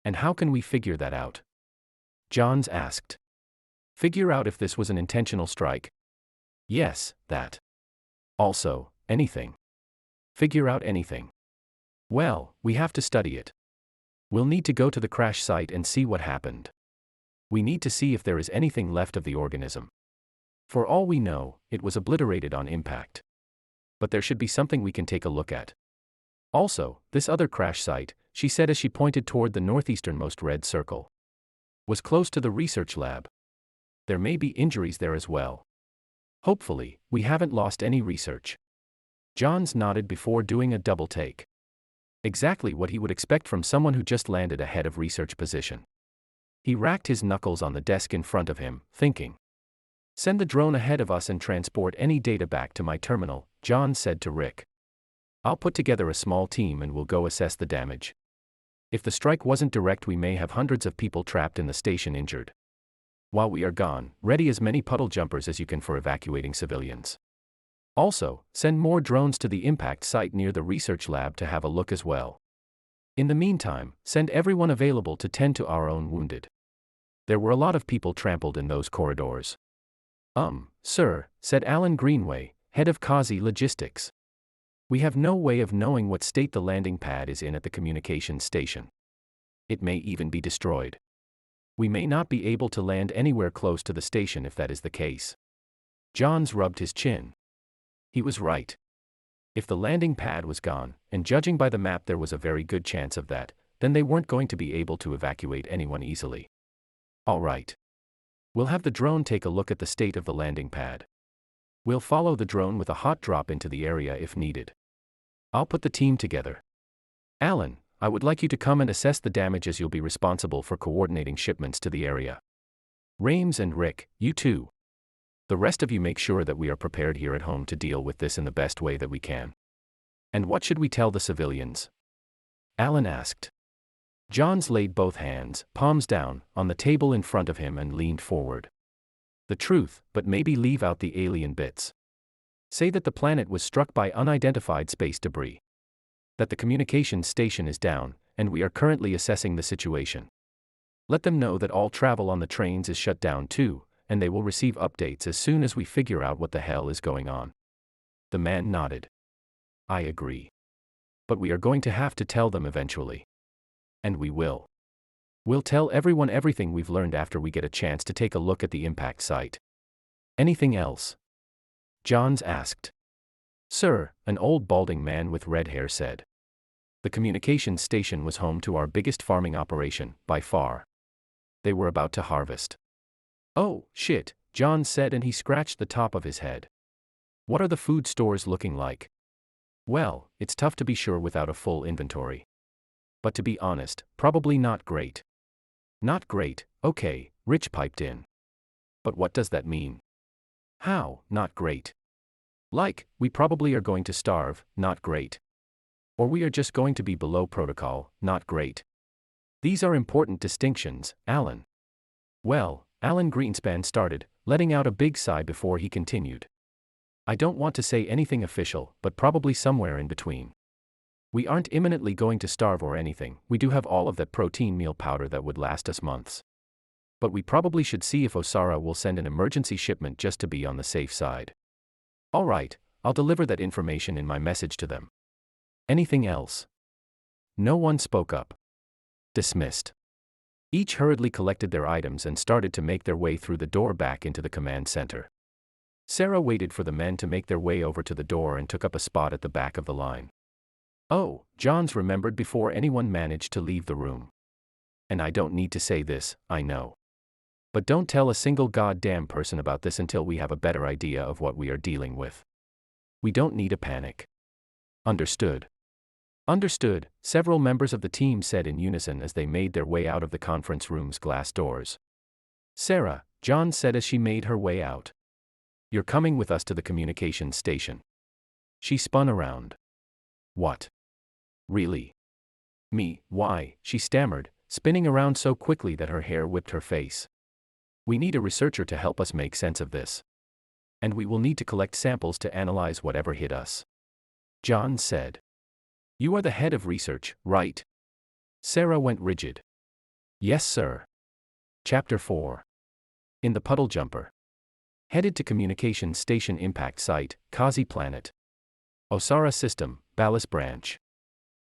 And how can we figure that out? Johns asked. Figure out if this was an intentional strike? Yes, that. Also, anything. Figure out anything. Well, we have to study it. We'll need to go to the crash site and see what happened. We need to see if there is anything left of the organism. For all we know, it was obliterated on impact. But there should be something we can take a look at. Also, this other crash site, she said as she pointed toward the northeasternmost red circle, was close to the research lab. There may be injuries there as well. Hopefully, we haven't lost any research. Johns nodded before doing a double take. Exactly what he would expect from someone who just landed a head of research position. He racked his knuckles on the desk in front of him, thinking. Send the drone ahead of us and transport any data back to my terminal, Johns said to Rick. I'll put together a small team and we'll go assess the damage. If the strike wasn't direct, we may have hundreds of people trapped in the station injured. While we are gone, ready as many puddle jumpers as you can for evacuating civilians. Also, send more drones to the impact site near the research lab to have a look as well. In the meantime, send everyone available to tend to our own wounded. There were a lot of people trampled in those corridors. Sir, said Alan Greenway, head of Kazi Logistics. We have no way of knowing what state the landing pad is in at the communications station. It may even be destroyed. We may not be able to land anywhere close to the station if that is the case. Johns rubbed his chin. He was right. If the landing pad was gone, and judging by the map there was a very good chance of that, then they weren't going to be able to evacuate anyone easily. All right. We'll have the drone take a look at the state of the landing pad. We'll follow the drone with a hot drop into the area if needed. I'll put the team together. Alan, I would like you to come and assess the damage as you'll be responsible for coordinating shipments to the area. Rames and Rick, you too. The rest of you make sure that we are prepared here at home to deal with this in the best way that we can. And what should we tell the civilians? Alan asked. Johns laid both hands, palms down, on the table in front of him and leaned forward. The truth, but maybe leave out the alien bits. Say that the planet was struck by unidentified space debris. That the communications station is down, and we are currently assessing the situation. Let them know that all travel on the trains is shut down too, and they will receive updates as soon as we figure out what the hell is going on. The man nodded. I agree. But we are going to have to tell them eventually. And we will. We'll tell everyone everything we've learned after we get a chance to take a look at the impact site. Anything else? Johns asked. Sir, an old balding man with red hair said. The communications station was home to our biggest farming operation, by far. They were about to harvest. "Oh, shit," John said, and he scratched the top of his head. "What are the food stores looking like?" "Well, it's tough to be sure without a full inventory. But to be honest, probably not great." "Not great, okay," Rich piped in. "But what does that mean?" "How, not great?" "Like, we probably are going to starve, not great. Or we are just going to be below protocol, not great. These are important distinctions, Alan." "Well," Alan Greenspan started, letting out a big sigh before he continued. "I don't want to say anything official, but probably somewhere in between. We aren't imminently going to starve or anything, we do have all of that protein meal powder that would last us months. But we probably should see if Osara will send an emergency shipment just to be on the safe side." "All right, I'll deliver that information in my message to them." "Anything else?" No one spoke up. Dismissed. Each hurriedly collected their items and started to make their way through the door back into the command center. Sarah waited for the men to make their way over to the door and took up a spot at the back of the line. "Oh," Johns remembered before anyone managed to leave the room. "And I don't need to say this, I know. But don't tell a single goddamn person about this until we have a better idea of what we are dealing with. We don't need a panic." "Understood." "Understood," several members of the team said in unison as they made their way out of the conference room's glass doors. "Sarah," John said as she made her way out. "You're coming with us to the communications station." She spun around. "What? Really? Me, why?" she stammered, spinning around so quickly that her hair whipped her face. "We need a researcher to help us make sense of this. And we will need to collect samples to analyze whatever hit us." John said. "You are the head of research, right?" Sarah went rigid. "Yes, sir." Chapter 4. In the puddle jumper. Headed to communications station impact site, Kazi planet. Osara system, Ballast branch.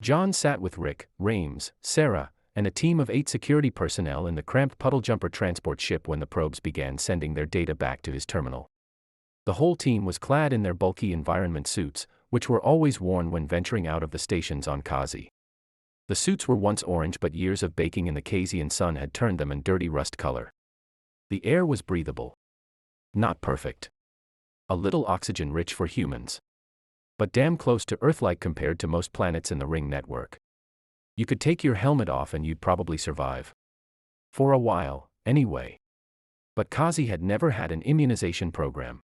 John sat with Rick, Rames, Sarah, and a team of 8 security personnel in the cramped puddle jumper transport ship when the probes began sending their data back to his terminal. The whole team was clad in their bulky environment suits, which were always worn when venturing out of the stations on Kazi. The suits were once orange, but years of baking in the Kazian sun had turned them a dirty rust color. The air was breathable. Not perfect. A little oxygen-rich for humans. But damn close to Earth-like compared to most planets in the Ring network. You could take your helmet off and you'd probably survive. For a while, anyway. But Kazi had never had an immunization program.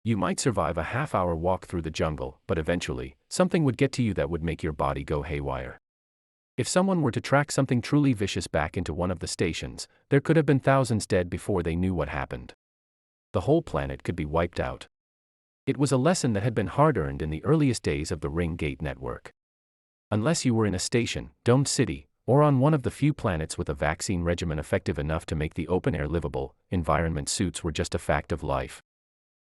You might survive a half-hour walk through the jungle, but eventually, something would get to you that would make your body go haywire. If someone were to track something truly vicious back into one of the stations, there could have been thousands dead before they knew what happened. The whole planet could be wiped out. It was a lesson that had been hard-earned in the earliest days of the Ring Gate network. Unless you were in a station, domed city, or on one of the few planets with a vaccine regimen effective enough to make the open air livable, environment suits were just a fact of life.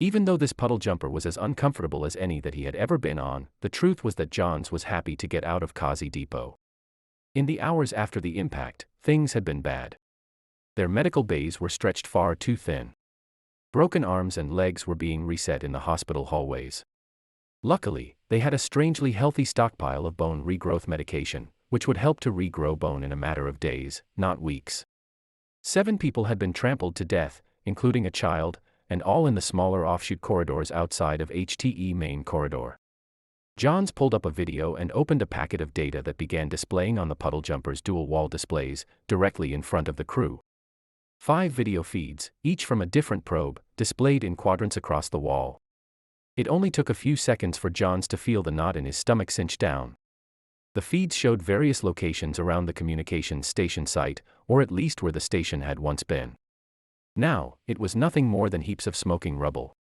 Even though this puddle jumper was as uncomfortable as any that he had ever been on, the truth was that Johns was happy to get out of Kazi Depot. In the hours after the impact, things had been bad. Their medical bays were stretched far too thin. Broken arms and legs were being reset in the hospital hallways. Luckily, they had a strangely healthy stockpile of bone regrowth medication, which would help to regrow bone in a matter of days, not weeks. 7 people had been trampled to death, including a child, and all in the smaller offshoot corridors outside of HTE main corridor. Johns pulled up a video and opened a packet of data that began displaying on the puddle jumper's dual wall displays, directly in front of the crew. 5 video feeds, each from a different probe, displayed in quadrants across the wall. It only took a few seconds for Johns to feel the knot in his stomach cinch down. The feeds showed various locations around the communications station site, or at least where the station had once been. Now, it was nothing more than heaps of smoking rubble.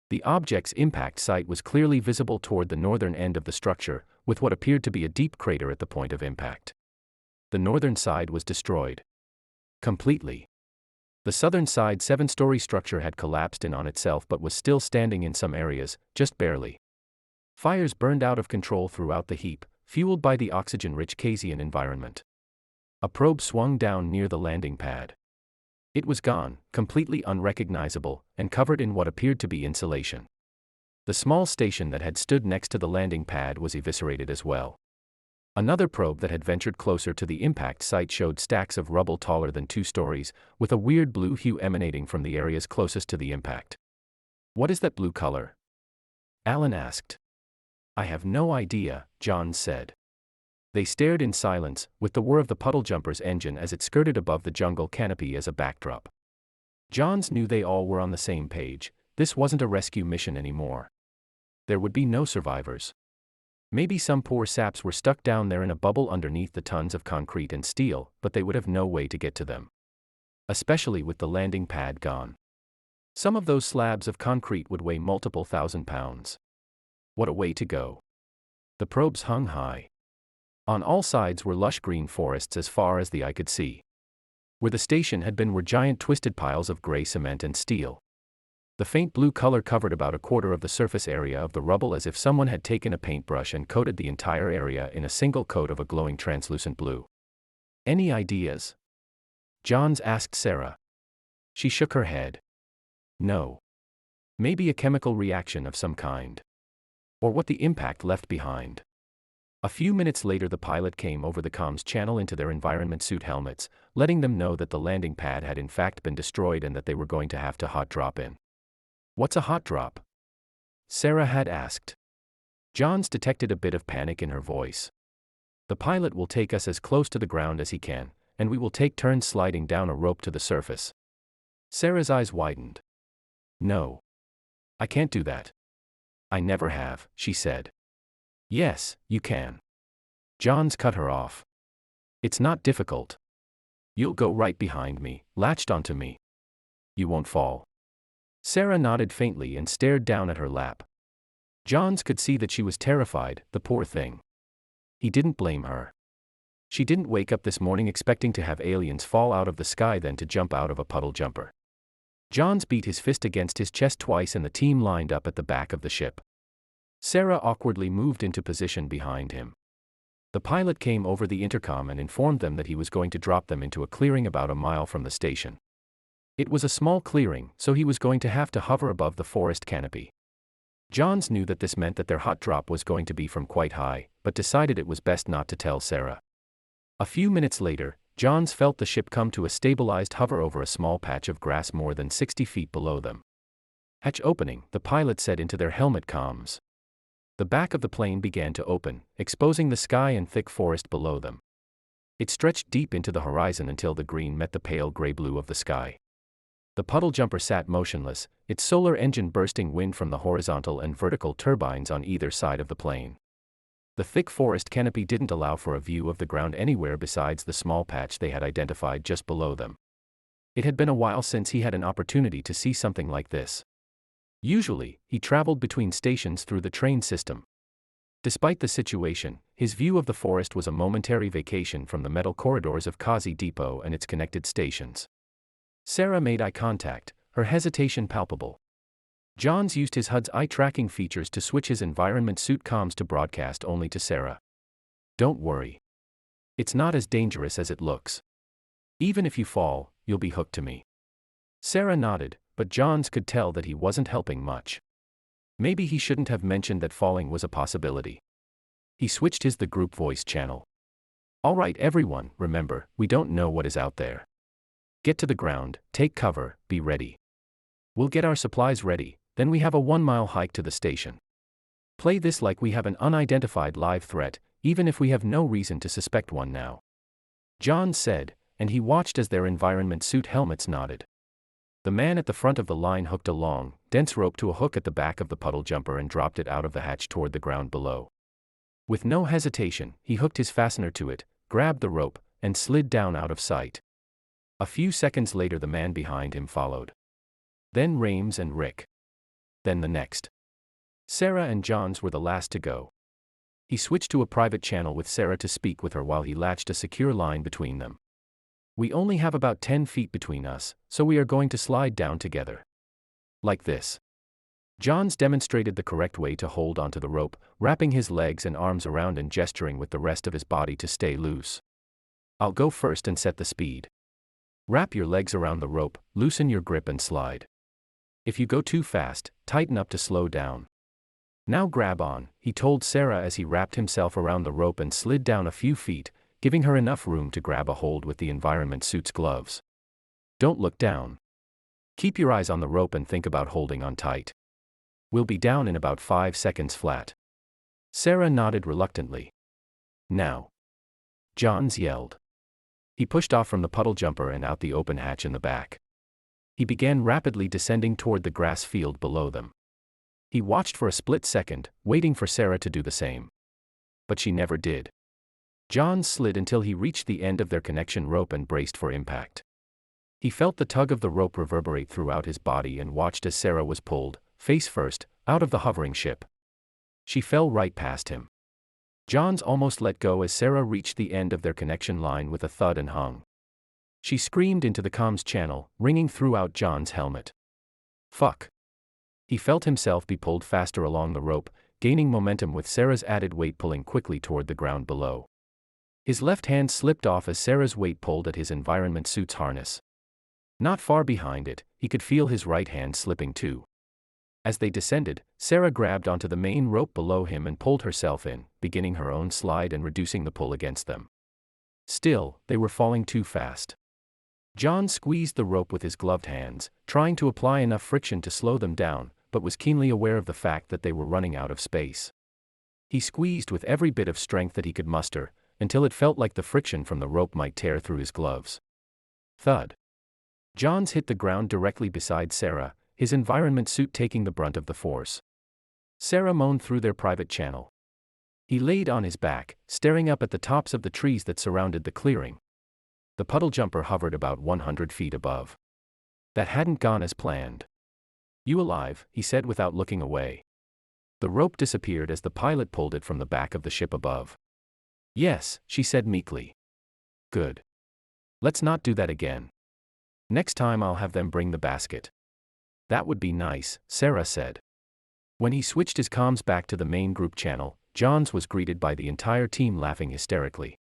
The object's impact site was clearly visible toward the northern end of the structure, with what appeared to be a deep crater at the point of impact. The northern side was destroyed. Completely. The southern side 7-story structure had collapsed in on itself but was still standing in some areas, just barely. Fires burned out of control throughout the heap, fueled by the oxygen-rich Kazian environment. A probe swung down near the landing pad. It was gone, completely unrecognizable, and covered in what appeared to be insulation. The small station that had stood next to the landing pad was eviscerated as well. Another probe that had ventured closer to the impact site showed stacks of rubble taller than 2 stories, with a weird blue hue emanating from the areas closest to the impact. "What is that blue color?" Alan asked. "I have no idea," Johns said. They stared in silence, with the whir of the puddle jumper's engine as it skirted above the jungle canopy as a backdrop. Johns knew they all were on the same page. This wasn't a rescue mission anymore. There would be no survivors. Maybe some poor saps were stuck down there in a bubble underneath the tons of concrete and steel, but they would have no way to get to them. Especially with the landing pad gone. Some of those slabs of concrete would weigh multiple thousand pounds. What a way to go. The probes hung high. On all sides were lush green forests as far as the eye could see. Where the station had been were giant twisted piles of gray cement and steel. The faint blue color covered about a quarter of the surface area of the rubble, as if someone had taken a paintbrush and coated the entire area in a single coat of a glowing translucent blue. "Any ideas?" Johns asked Sarah. She shook her head. "No. Maybe a chemical reaction of some kind. Or what the impact left behind." A few minutes later the pilot came over the comms channel into their environment suit helmets, letting them know that the landing pad had in fact been destroyed and that they were going to have to hot drop in. "What's a hot drop?" Sarah had asked. Johns detected a bit of panic in her voice. "The pilot will take us as close to the ground as he can, and we will take turns sliding down a rope to the surface." Sarah's eyes widened. "No. I can't do that. I never have," she said. "Yes, you can." Johns cut her off. "It's not difficult. You'll go right behind me, latched onto me. You won't fall." Sarah nodded faintly and stared down at her lap. Johns could see that she was terrified, the poor thing. He didn't blame her. She didn't wake up this morning expecting to have aliens fall out of the sky then to jump out of a puddle jumper. Johns beat his fist against his chest twice and the team lined up at the back of the ship. Sarah awkwardly moved into position behind him. The pilot came over the intercom and informed them that he was going to drop them into a clearing about a mile from the station. It was a small clearing, so he was going to have to hover above the forest canopy. Johns knew that this meant that their hot drop was going to be from quite high, but decided it was best not to tell Sarah. A few minutes later, Johns felt the ship come to a stabilized hover over a small patch of grass more than 60 feet below them. "Hatch opening," the pilot said into their helmet comms. The back of the plane began to open, exposing the sky and thick forest below them. It stretched deep into the horizon until the green met the pale gray blue of the sky. The puddle jumper sat motionless, its solar engine bursting wind from the horizontal and vertical turbines on either side of the plane. The thick forest canopy didn't allow for a view of the ground anywhere besides the small patch they had identified just below them. It had been a while since he had an opportunity to see something like this. Usually, he traveled between stations through the train system. Despite the situation, his view of the forest was a momentary vacation from the metal corridors of Kazi Depot and its connected stations. Sarah made eye contact, her hesitation palpable. Johns used his HUD's eye-tracking features to switch his environment suit comms to broadcast only to Sarah. "Don't worry. It's not as dangerous as it looks. Even if you fall, you'll be hooked to me." Sarah nodded, but Johns could tell that he wasn't helping much. Maybe he shouldn't have mentioned that falling was a possibility. He switched the group voice channel. "All right everyone, remember, we don't know what is out there. Get to the ground, take cover, be ready. We'll get our supplies ready, then we have a 1-mile hike to the station. Play this like we have an unidentified live threat, even if we have no reason to suspect one now." Johns said, and he watched as their environment suit helmets nodded. The man at the front of the line hooked a long, dense rope to a hook at the back of the puddle jumper and dropped it out of the hatch toward the ground below. With no hesitation, he hooked his fastener to it, grabbed the rope, and slid down out of sight. A few seconds later the man behind him followed. Then Rames and Rick. Then the next. Sarah and Johns were the last to go. He switched to a private channel with Sarah to speak with her while he latched a secure line between them. "We only have about 10 feet between us, so we are going to slide down together. Like this." Johns demonstrated the correct way to hold onto the rope, wrapping his legs and arms around and gesturing with the rest of his body to stay loose. "I'll go first and set the speed. Wrap your legs around the rope, loosen your grip and slide. If you go too fast, tighten up to slow down. Now grab on, he told Sarah as he wrapped himself around the rope and slid down a few feet, giving her enough room to grab a hold with the environment suit's gloves. Don't look down. Keep your eyes on the rope and think about holding on tight. We'll be down in about 5 seconds flat. Sarah nodded reluctantly. Now. Johns yelled. He pushed off from the puddle jumper and out the open hatch in the back. He began rapidly descending toward the grass field below them. He watched for a split second, waiting for Sarah to do the same. But she never did. Johns slid until he reached the end of their connection rope and braced for impact. He felt the tug of the rope reverberate throughout his body and watched as Sarah was pulled, face first, out of the hovering ship. She fell right past him. Johns almost let go as Sarah reached the end of their connection line with a thud and hung. She screamed into the comms channel, ringing throughout Johns' helmet. Fuck. He felt himself be pulled faster along the rope, gaining momentum with Sarah's added weight pulling quickly toward the ground below. His left hand slipped off as Sarah's weight pulled at his environment suit's harness. Not far behind it, he could feel his right hand slipping too. As they descended, Sarah grabbed onto the main rope below him and pulled herself in, beginning her own slide and reducing the pull against them. Still, they were falling too fast. John squeezed the rope with his gloved hands, trying to apply enough friction to slow them down, but was keenly aware of the fact that they were running out of space. He squeezed with every bit of strength that he could muster, until it felt like the friction from the rope might tear through his gloves. Thud. Johns hit the ground directly beside Sarah, his environment suit taking the brunt of the force. Sarah moaned through their private channel. He laid on his back, staring up at the tops of the trees that surrounded the clearing. The puddle jumper hovered about 100 feet above. That hadn't gone as planned. You alive? He said without looking away. The rope disappeared as the pilot pulled it from the back of the ship above. Yes, she said meekly. Good. Let's not do that again. Next time I'll have them bring the basket. That would be nice, Sarah said. When he switched his comms back to the main group channel, Johns was greeted by the entire team laughing hysterically.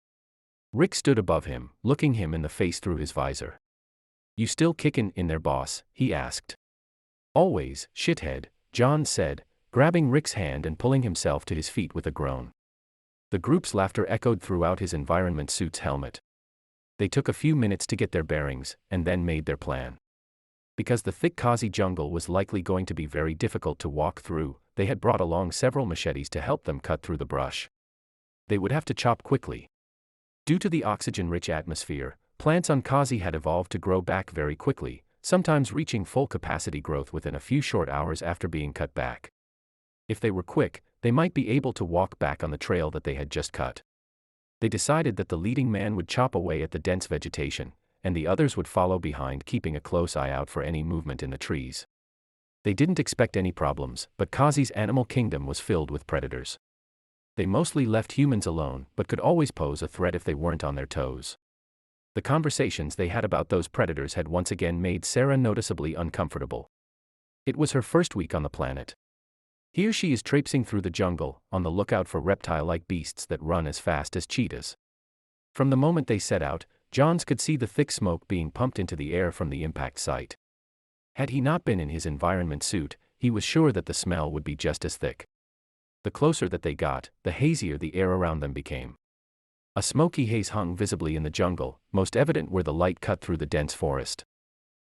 Rick stood above him, looking him in the face through his visor. You still kickin' in there, boss? He asked. Always, shithead, Johns said, grabbing Rick's hand and pulling himself to his feet with a groan. The group's laughter echoed throughout his environment suit's helmet. They took a few minutes to get their bearings, and then made their plan. Because the thick Kazi jungle was likely going to be very difficult to walk through, they had brought along several machetes to help them cut through the brush. They would have to chop quickly. Due to the oxygen-rich atmosphere, plants on Kazi had evolved to grow back very quickly, sometimes reaching full capacity growth within a few short hours after being cut back. If they were quick, they might be able to walk back on the trail that they had just cut. They decided that the leading man would chop away at the dense vegetation, and the others would follow behind, keeping a close eye out for any movement in the trees. They didn't expect any problems, but Kazi's animal kingdom was filled with predators. They mostly left humans alone, but could always pose a threat if they weren't on their toes. The conversations they had about those predators had once again made Sarah noticeably uncomfortable. It was her first week on the planet. Here she is traipsing through the jungle, on the lookout for reptile-like beasts that run as fast as cheetahs. From the moment they set out, Johns could see the thick smoke being pumped into the air from the impact site. Had he not been in his environment suit, he was sure that the smell would be just as thick. The closer that they got, the hazier the air around them became. A smoky haze hung visibly in the jungle, most evident where the light cut through the dense forest.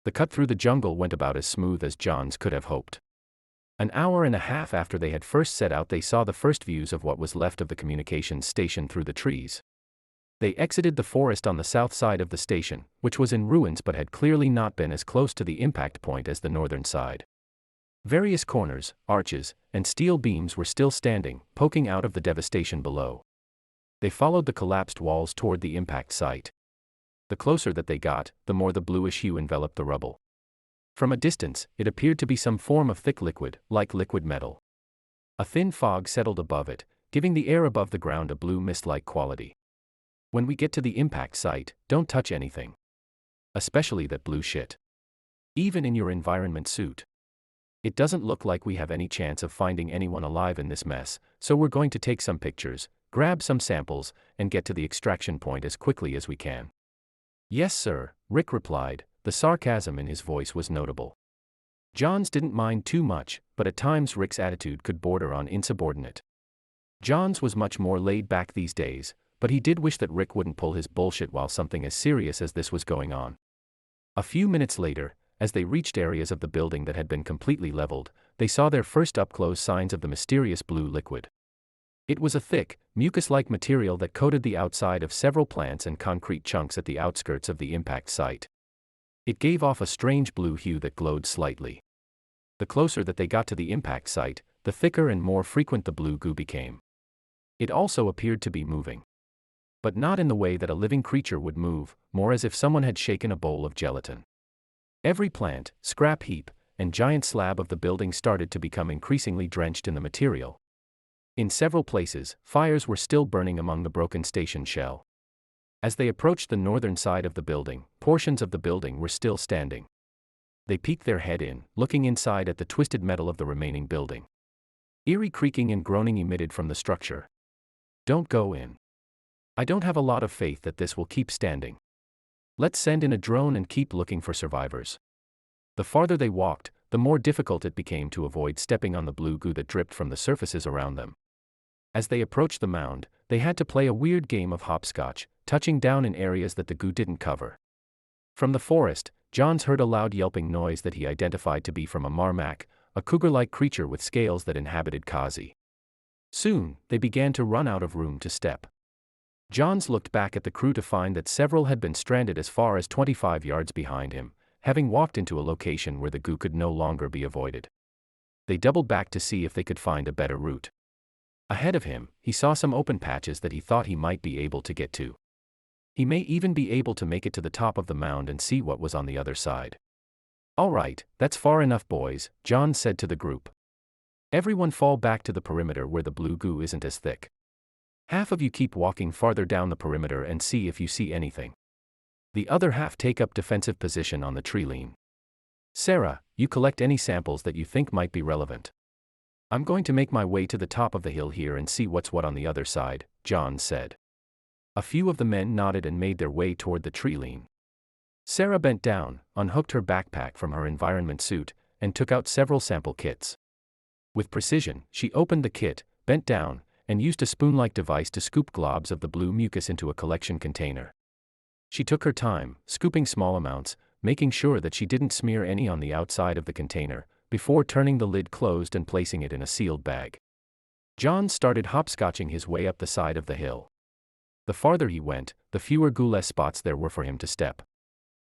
The cut through the jungle went about as smooth as Johns could have hoped. An hour and a half after they had first set out, they saw the first views of what was left of the communications station through the trees. They exited the forest on the south side of the station, which was in ruins but had clearly not been as close to the impact point as the northern side. Various corners, arches, and steel beams were still standing, poking out of the devastation below. They followed the collapsed walls toward the impact site. The closer that they got, the more the bluish hue enveloped the rubble. From a distance, it appeared to be some form of thick liquid, like liquid metal. A thin fog settled above it, giving the air above the ground a blue mist-like quality. When we get to the impact site, don't touch anything. Especially that blue shit. Even in your environment suit. It doesn't look like we have any chance of finding anyone alive in this mess, so we're going to take some pictures, grab some samples, and get to the extraction point as quickly as we can. Yes, sir, Rick replied. The sarcasm in his voice was notable. Johns didn't mind too much, but at times Rick's attitude could border on insubordinate. Johns was much more laid back these days, but he did wish that Rick wouldn't pull his bullshit while something as serious as this was going on. A few minutes later, as they reached areas of the building that had been completely leveled, they saw their first up-close signs of the mysterious blue liquid. It was a thick, mucus-like material that coated the outside of several plants and concrete chunks at the outskirts of the impact site. It gave off a strange blue hue that glowed slightly. The closer that they got to the impact site, the thicker and more frequent the blue goo became. It also appeared to be moving. But not in the way that a living creature would move, more as if someone had shaken a bowl of gelatin. Every plant, scrap heap, and giant slab of the building started to become increasingly drenched in the material. In several places, fires were still burning among the broken station shell. As they approached the northern side of the building, portions of the building were still standing. They peeked their head in, looking inside at the twisted metal of the remaining building. Eerie creaking and groaning emitted from the structure. "Don't go in. I don't have a lot of faith that this will keep standing. Let's send in a drone and keep looking for survivors." The farther they walked, the more difficult it became to avoid stepping on the blue goo that dripped from the surfaces around them. As they approached the mound, they had to play a weird game of hopscotch, touching down in areas that the goo didn't cover. From the forest, Johns heard a loud yelping noise that he identified to be from a marmak, a cougar-like creature with scales that inhabited Kazi. Soon, they began to run out of room to step. Johns looked back at the crew to find that several had been stranded as far as 25 yards behind him, having walked into a location where the goo could no longer be avoided. They doubled back to see if they could find a better route. Ahead of him, he saw some open patches that he thought he might be able to get to. He may even be able to make it to the top of the mound and see what was on the other side. "All right, that's far enough, boys," Johns said to the group. "Everyone fall back to the perimeter where the blue goo isn't as thick. Half of you keep walking farther down the perimeter and see if you see anything. The other half take up defensive position on the tree line. Sarah, you collect any samples that you think might be relevant. I'm going to make my way to the top of the hill here and see what's what on the other side," Johns said. A few of the men nodded and made their way toward the tree line. Sarah bent down, unhooked her backpack from her environment suit, and took out several sample kits. With precision, she opened the kit, bent down, and used a spoon-like device to scoop globs of the blue mucus into a collection container. She took her time, scooping small amounts, making sure that she didn't smear any on the outside of the container, before turning the lid closed and placing it in a sealed bag. John started hopscotching his way up the side of the hill. The farther he went, the fewer goo-less spots there were for him to step.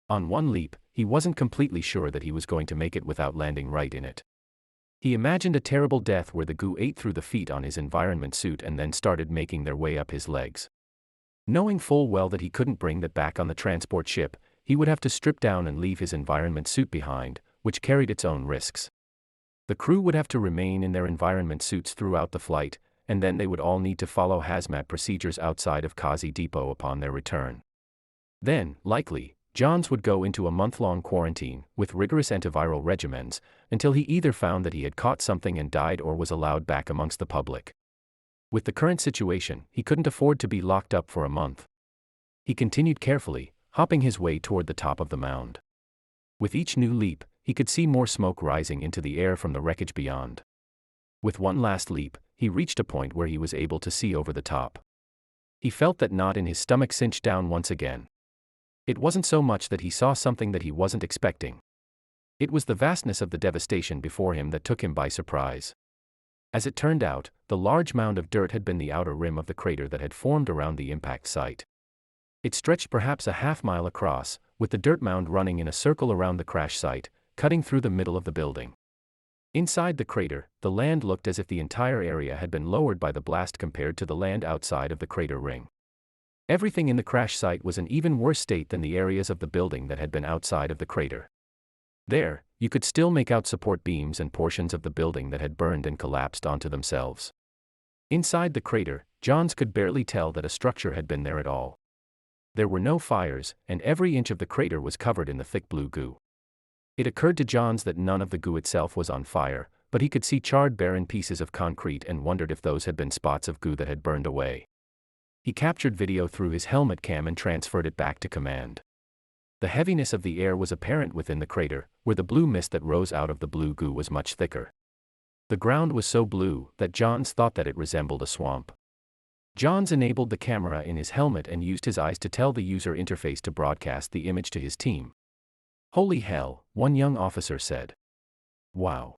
On one leap, he wasn't completely sure that he was going to make it without landing right in it. He imagined a terrible death where the goo ate through the feet on his environment suit and then started making their way up his legs. Knowing full well that he couldn't bring that back on the transport ship, he would have to strip down and leave his environment suit behind, which carried its own risks. The crew would have to remain in their environment suits throughout the flight, and then they would all need to follow hazmat procedures outside of Kazi Depot upon their return. Then, likely, Johns would go into a month-long quarantine, with rigorous antiviral regimens, until he either found that he had caught something and died or was allowed back amongst the public. With the current situation, he couldn't afford to be locked up for a month. He continued carefully, hopping his way toward the top of the mound. With each new leap, he could see more smoke rising into the air from the wreckage beyond. With one last leap, he reached a point where he was able to see over the top. He felt that knot in his stomach cinch down once again. It wasn't so much that he saw something that he wasn't expecting. It was the vastness of the devastation before him that took him by surprise. As it turned out, the large mound of dirt had been the outer rim of the crater that had formed around the impact site. It stretched perhaps a half-mile across, with the dirt mound running in a circle around the crash site, cutting through the middle of the building. Inside the crater, the land looked as if the entire area had been lowered by the blast compared to the land outside of the crater ring. Everything in the crash site was in even worse state than the areas of the building that had been outside of the crater. There, you could still make out support beams and portions of the building that had burned and collapsed onto themselves. Inside the crater, Johns could barely tell that a structure had been there at all. There were no fires, and every inch of the crater was covered in the thick blue goo. It occurred to Johns that none of the goo itself was on fire, but he could see charred barren pieces of concrete and wondered if those had been spots of goo that had burned away. He captured video through his helmet cam and transferred it back to command. The heaviness of the air was apparent within the crater, where the blue mist that rose out of the blue goo was much thicker. The ground was so blue that Johns thought that it resembled a swamp. Johns enabled the camera in his helmet and used his eyes to tell the user interface to broadcast the image to his team. "Holy hell," one young officer said. "Wow.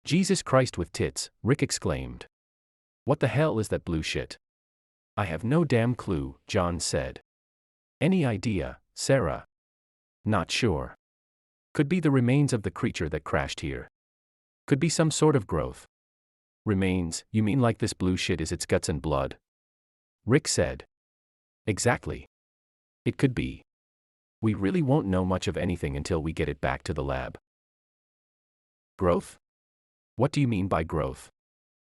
Jesus Christ with tits," Rick exclaimed. "What the hell is that blue shit?" "I have no damn clue," Johns said. "Any idea, Sarah?" "Not sure. Could be the remains of the creature that crashed here. Could be some sort of growth." "Remains, you mean like this blue shit is its guts and blood?" Rick said. "Exactly. It could be. We really won't know much of anything until we get it back to the lab." "Growth? What do you mean by growth?"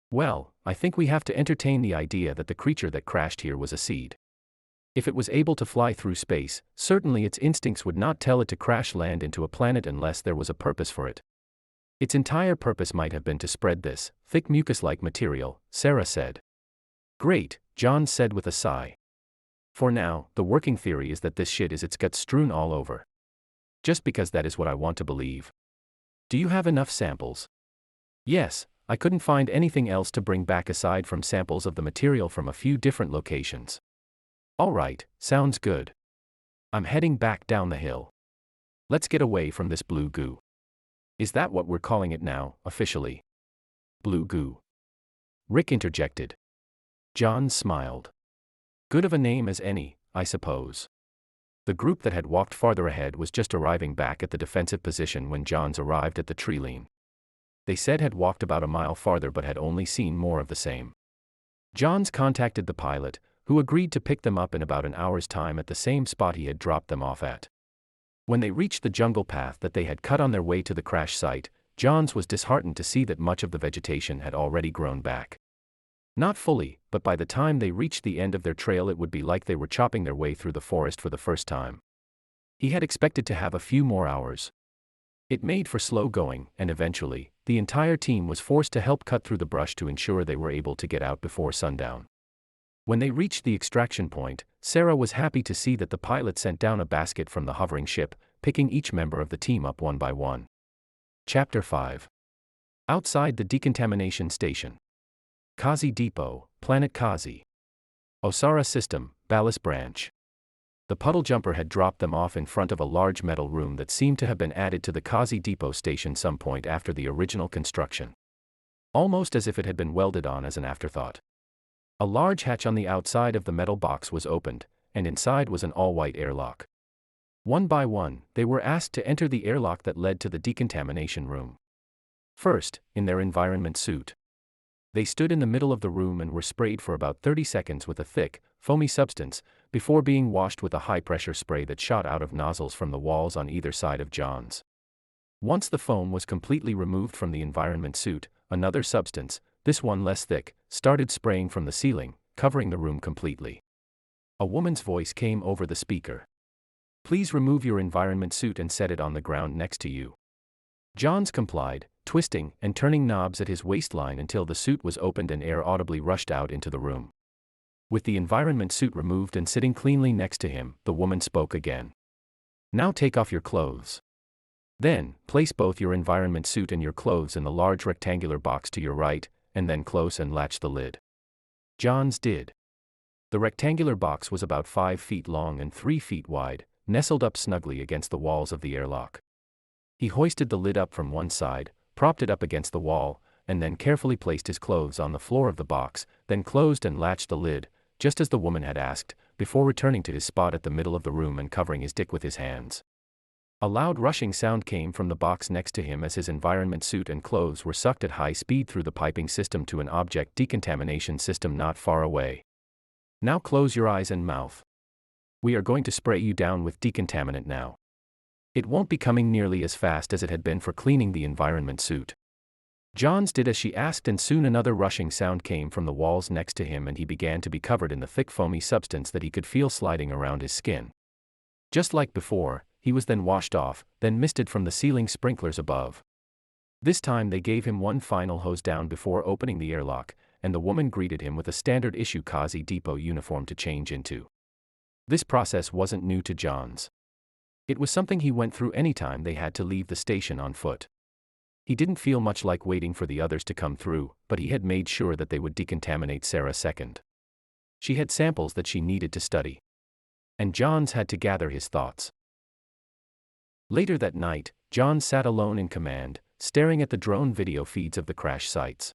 "Well, I think we have to entertain the idea that the creature that crashed here was a seed. If it was able to fly through space, certainly its instincts would not tell it to crash land into a planet unless there was a purpose for it. Its entire purpose might have been to spread this thick mucus-like material," Sarah said. "Great," John said with a sigh. "For now, the working theory is that this shit is its guts strewn all over. Just because that is what I want to believe." "Do you have enough samples?" "Yes, I couldn't find anything else to bring back aside from samples of the material from a few different locations." "All right, sounds good. I'm heading back down the hill. Let's get away from this blue goo." "Is that what we're calling it now, officially?" "Blue goo?" Rick interjected. John smiled. "Good of a name as any, I suppose." The group that had walked farther ahead was just arriving back at the defensive position when Johns arrived at the tree line. They said had walked about a mile farther but had only seen more of the same. Johns contacted the pilot, who agreed to pick them up in about an hour's time at the same spot he had dropped them off at. When they reached the jungle path that they had cut on their way to the crash site, Johns was disheartened to see that much of the vegetation had already grown back. Not fully, but by the time they reached the end of their trail it would be like they were chopping their way through the forest for the first time. He had expected to have a few more hours. It made for slow going, and eventually, the entire team was forced to help cut through the brush to ensure they were able to get out before sundown. When they reached the extraction point, Sarah was happy to see that the pilot sent down a basket from the hovering ship, picking each member of the team up one by one. Chapter 5. Outside the decontamination station. Kazi Depot, Planet Kazi. Osara System, Ballast Branch. The puddle jumper had dropped them off in front of a large metal room that seemed to have been added to the Kazi Depot station some point after the original construction. Almost as if it had been welded on as an afterthought. A large hatch on the outside of the metal box was opened, and inside was an all-white airlock. One by one, they were asked to enter the airlock that led to the decontamination room. First, in their environment suit. They stood in the middle of the room and were sprayed for about 30 seconds with a thick, foamy substance, before being washed with a high-pressure spray that shot out of nozzles from the walls on either side of Johns. Once the foam was completely removed from the environment suit, another substance, this one less thick, started spraying from the ceiling, covering the room completely. A woman's voice came over the speaker. "Please remove your environment suit and set it on the ground next to you." Johns complied, twisting and turning knobs at his waistline until the suit was opened and air audibly rushed out into the room. With the environment suit removed and sitting cleanly next to him, the woman spoke again. "Now take off your clothes. Then, place both your environment suit and your clothes in the large rectangular box to your right, and then close and latch the lid." Johns did. The rectangular box was about 5 feet long and 3 feet wide, nestled up snugly against the walls of the airlock. He hoisted the lid up from one side, propped it up against the wall, and then carefully placed his clothes on the floor of the box, then closed and latched the lid, just as the woman had asked, before returning to his spot at the middle of the room and covering his dick with his hands. A loud rushing sound came from the box next to him as his environment suit and clothes were sucked at high speed through the piping system to an object decontamination system not far away. "Now close your eyes and mouth. We are going to spray you down with decontaminant now. It won't be coming nearly as fast as it had been for cleaning the environment suit." Johns did as she asked, and soon another rushing sound came from the walls next to him and he began to be covered in the thick foamy substance that he could feel sliding around his skin. Just like before, he was then washed off, then misted from the ceiling sprinklers above. This time they gave him one final hose down before opening the airlock, and the woman greeted him with a standard-issue Kazi Depot uniform to change into. This process wasn't new to Johns. It was something he went through anytime they had to leave the station on foot. He didn't feel much like waiting for the others to come through, but he had made sure that they would decontaminate Sarah second. She had samples that she needed to study. And Johns had to gather his thoughts. Later that night, John sat alone in command, staring at the drone video feeds of the crash sites.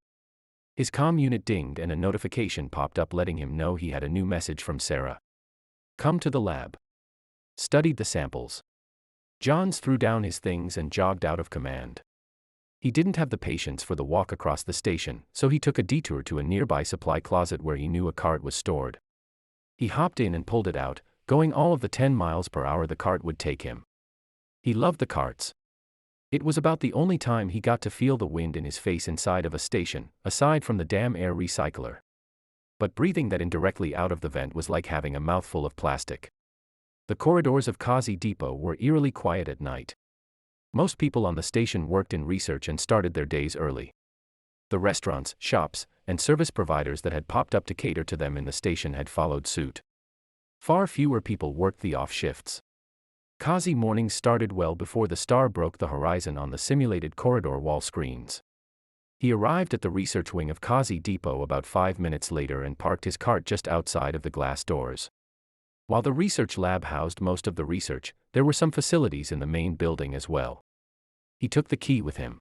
His comm unit dinged and a notification popped up letting him know he had a new message from Sarah. Come to the lab. Studied the samples. Johns threw down his things and jogged out of command. He didn't have the patience for the walk across the station, so he took a detour to a nearby supply closet where he knew a cart was stored. He hopped in and pulled it out, going all of the 10 miles per hour the cart would take him. He loved the carts. It was about the only time he got to feel the wind in his face inside of a station, aside from the damn air recycler. But breathing that in directly out of the vent was like having a mouthful of plastic. The corridors of Kazi Depot were eerily quiet at night. Most people on the station worked in research and started their days early. The restaurants, shops, and service providers that had popped up to cater to them in the station had followed suit. Far fewer people worked the off shifts. Kazi mornings started well before the star broke the horizon on the simulated corridor wall screens. He arrived at the research wing of Kazi Depot about 5 minutes later and parked his cart just outside of the glass doors. While the research lab housed most of the research, there were some facilities in the main building as well. He took the key with him.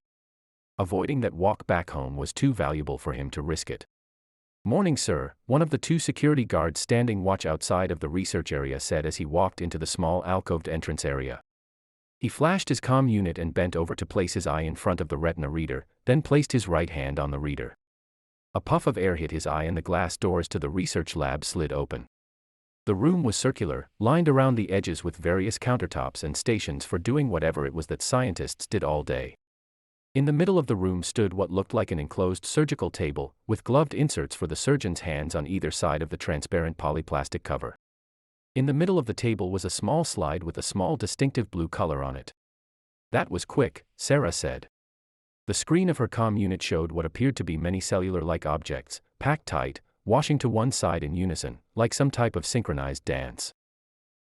Avoiding that walk back home was too valuable for him to risk it. "Morning, sir," one of the 2 security guards standing watch outside of the research area said as he walked into the small alcoved entrance area. He flashed his comm unit and bent over to place his eye in front of the retina reader, then placed his right hand on the reader. A puff of air hit his eye and the glass doors to the research lab slid open. The room was circular, lined around the edges with various countertops and stations for doing whatever it was that scientists did all day. In the middle of the room stood what looked like an enclosed surgical table, with gloved inserts for the surgeon's hands on either side of the transparent polyplastic cover. In the middle of the table was a small slide with a small distinctive blue color on it. "That was quick," Sarah said. The screen of her comm unit showed what appeared to be many cellular-like objects, packed tight, washing to one side in unison, like some type of synchronized dance.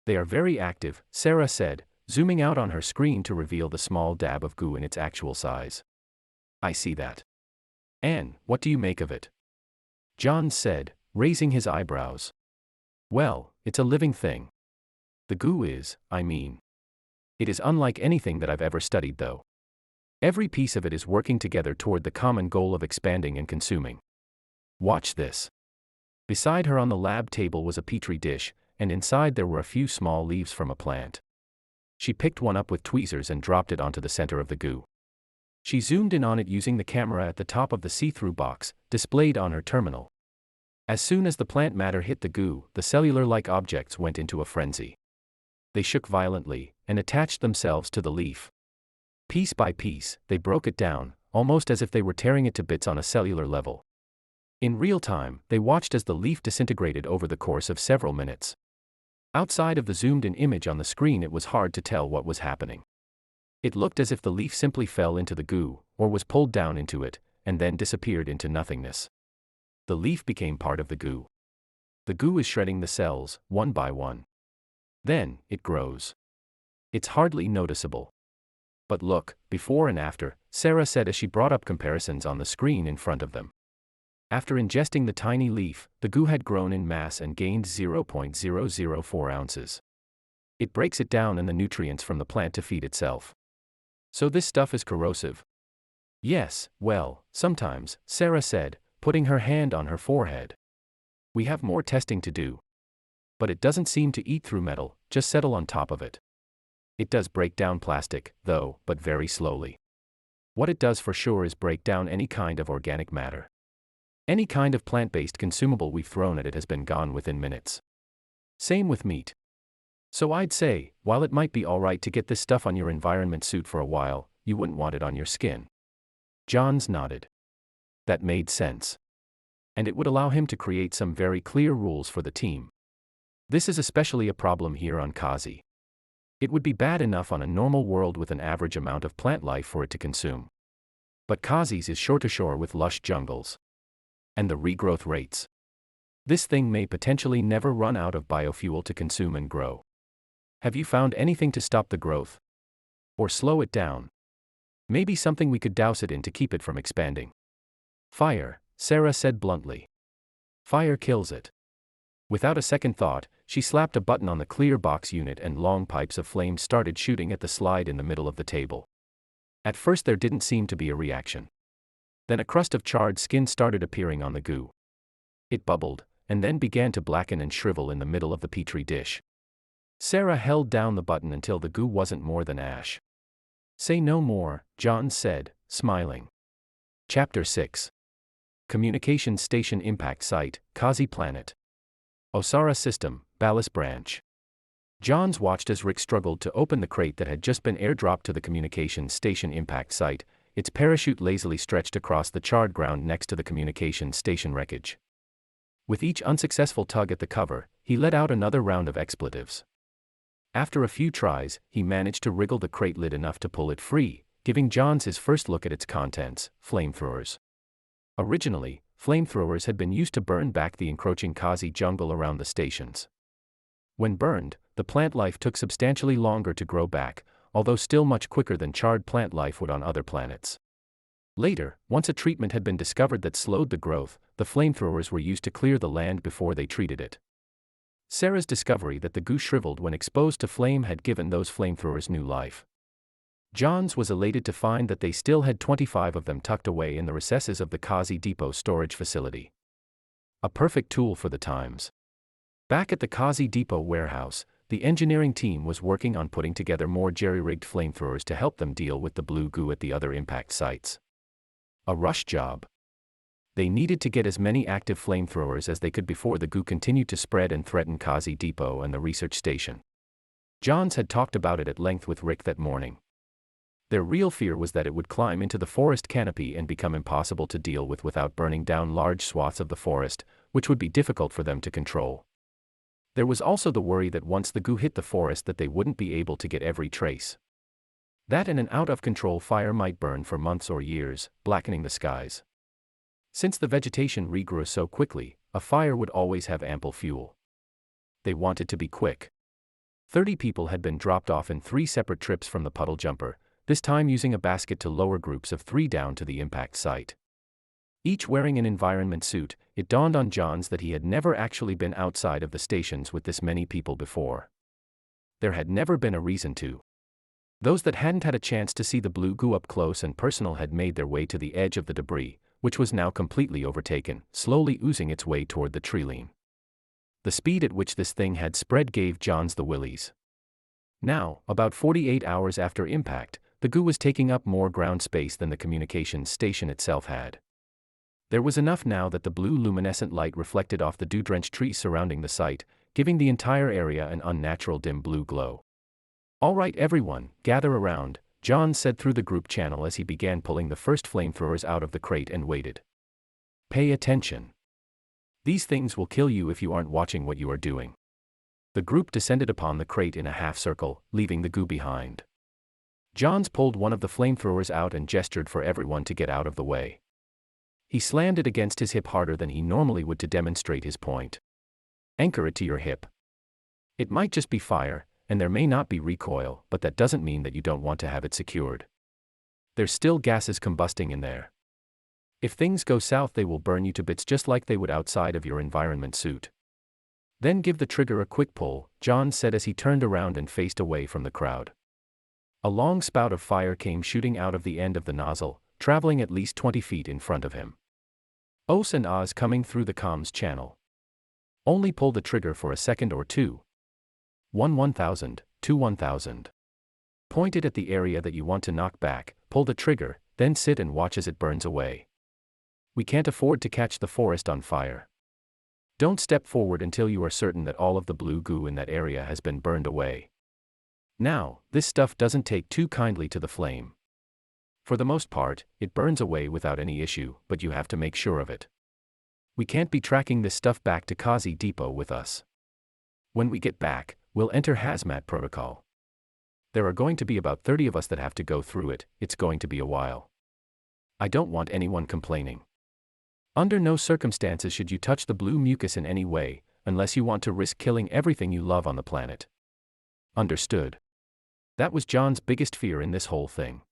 "They are very active," Sarah said, zooming out on her screen to reveal the small dab of goo in its actual size. "I see that. Anne, what do you make of it?" John said, raising his eyebrows. "Well, it's a living thing. The goo is, I mean. It is unlike anything that I've ever studied though. Every piece of it is working together toward the common goal of expanding and consuming. Watch this." Beside her on the lab table was a petri dish, and inside there were a few small leaves from a plant. She picked one up with tweezers and dropped it onto the center of the goo. She zoomed in on it using the camera at the top of the see-through box, displayed on her terminal. As soon as the plant matter hit the goo, the cellular-like objects went into a frenzy. They shook violently, and attached themselves to the leaf. Piece by piece, they broke it down, almost as if they were tearing it to bits on a cellular level. In real time, they watched as the leaf disintegrated over the course of several minutes. Outside of the zoomed-in image on the screen, it was hard to tell what was happening. It looked as if the leaf simply fell into the goo, or was pulled down into it, and then disappeared into nothingness. The leaf became part of the goo. The goo is shredding the cells, one by one. Then, it grows. It's hardly noticeable. But look, before and after, Sarah said as she brought up comparisons on the screen in front of them. After ingesting the tiny leaf, the goo had grown in mass and gained 0.004 ounces. It breaks it down and the nutrients from the plant to feed itself. So this stuff is corrosive? Yes, well, sometimes, Sarah said, putting her hand on her forehead. We have more testing to do. But it doesn't seem to eat through metal, just settle on top of it. It does break down plastic, though, but very slowly. What it does for sure is break down any kind of organic matter. Any kind of plant-based consumable we've thrown at it has been gone within minutes. Same with meat. So I'd say, while it might be alright to get this stuff on your environment suit for a while, you wouldn't want it on your skin. Johns nodded. That made sense. And it would allow him to create some very clear rules for the team. This is especially a problem here on Kazi. It would be bad enough on a normal world with an average amount of plant life for it to consume. But Kazi's is shore to shore with lush jungles. And the regrowth rates. This thing may potentially never run out of biofuel to consume and grow. Have you found anything to stop the growth? Or slow it down? Maybe something we could douse it in to keep it from expanding. Fire, Sarah said bluntly. Fire kills it. Without a second thought, she slapped a button on the clear box unit and long pipes of flame started shooting at the slide in the middle of the table. At first there didn't seem to be a reaction. Then a crust of charred skin started appearing on the goo. It bubbled, and then began to blacken and shrivel in the middle of the petri dish. Sarah held down the button until the goo wasn't more than ash. Say no more, John said, smiling. Chapter 6. Communications Station Impact Site, Kazi Planet. Osara System, Ballast Branch. Johns watched as Rick struggled to open the crate that had just been airdropped to the communications station impact site, its parachute lazily stretched across the charred ground next to the communications station wreckage. With each unsuccessful tug at the cover, he let out another round of expletives. After a few tries, he managed to wriggle the crate lid enough to pull it free, giving Johns his first look at its contents: flamethrowers. Originally, flamethrowers had been used to burn back the encroaching Kazi jungle around the stations. When burned, the plant life took substantially longer to grow back, although still much quicker than charred plant life would on other planets. Later, once a treatment had been discovered that slowed the growth, the flamethrowers were used to clear the land before they treated it. Sarah's discovery that the goo shriveled when exposed to flame had given those flamethrowers new life. Johns was elated to find that they still had 25 of them tucked away in the recesses of the Kazi Depot storage facility. A perfect tool for the times. Back at the Kazi Depot warehouse, the engineering team was working on putting together more jerry-rigged flamethrowers to help them deal with the blue goo at the other impact sites. A rush job. They needed to get as many active flamethrowers as they could before the goo continued to spread and threaten Kazi Depot and the research station. Johns had talked about it at length with Rick that morning. Their real fear was that it would climb into the forest canopy and become impossible to deal with without burning down large swaths of the forest, which would be difficult for them to control. There was also the worry that once the goo hit the forest that they wouldn't be able to get every trace. That and an out-of-control fire might burn for months or years, blackening the skies. Since the vegetation regrew so quickly, a fire would always have ample fuel. They wanted to be quick. 30 people had been dropped off in 3 separate trips from the puddle jumper, this time using a basket to lower groups of 3 down to the impact site. Each wearing an environment suit, it dawned on Johns that he had never actually been outside of the stations with this many people before. There had never been a reason to. Those that hadn't had a chance to see the blue goo up close and personal had made their way to the edge of the debris, which was now completely overtaken, slowly oozing its way toward the tree-line. The speed at which this thing had spread gave Johns the willies. Now, about 48 hours after impact, the goo was taking up more ground space than the communications station itself had. There was enough now that the blue luminescent light reflected off the dew-drenched trees surrounding the site, giving the entire area an unnatural dim blue glow. "All right everyone, gather around," John said through the group channel as he began pulling the first flamethrowers out of the crate and waited. "Pay attention. These things will kill you if you aren't watching what you are doing." The group descended upon the crate in a half-circle, leaving the goo behind. Johns pulled one of the flamethrowers out and gestured for everyone to get out of the way. He slammed it against his hip harder than he normally would to demonstrate his point. "Anchor it to your hip. It might just be fire, and there may not be recoil, but that doesn't mean that you don't want to have it secured. There's still gases combusting in there. If things go south they will burn you to bits just like they would outside of your environment suit. Then give the trigger a quick pull," John said as he turned around and faced away from the crowd. A long spout of fire came shooting out of the end of the nozzle, traveling at least 20 feet in front of him. Os and ahs coming through the comms channel. "Only pull the trigger for a second or two. 1,000, 1,000. Point it at the area that you want to knock back, pull the trigger, then sit and watch as it burns away. We can't afford to catch the forest on fire. Don't step forward until you are certain that all of the blue goo in that area has been burned away. Now, this stuff doesn't take too kindly to the flame. For the most part, it burns away without any issue, but you have to make sure of it. We can't be tracking this stuff back to Kazi Depot with us. When we get back, we'll enter hazmat protocol. There are going to be about 30 of us that have to go through it, it's going to be a while. I don't want anyone complaining. Under no circumstances should you touch the blue mucus in any way, unless you want to risk killing everything you love on the planet. Understood. That was John's biggest fear in this whole thing.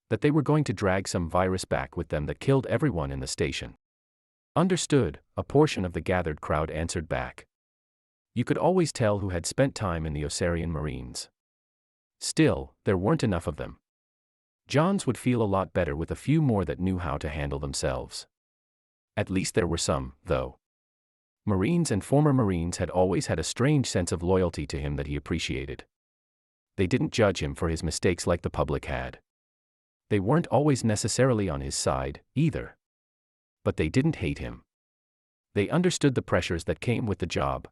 That they were going to drag some virus back with them that killed everyone in the station. Understood, a portion of the gathered crowd answered back. You could always tell who had spent time in the Osarian Marines. Still, there weren't enough of them. Johns would feel a lot better with a few more that knew how to handle themselves. At least there were some, though. Marines and former Marines had always had a strange sense of loyalty to him that he appreciated. They didn't judge him for his mistakes like the public had. They weren't always necessarily on his side, either. But they didn't hate him. They understood the pressures that came with the job.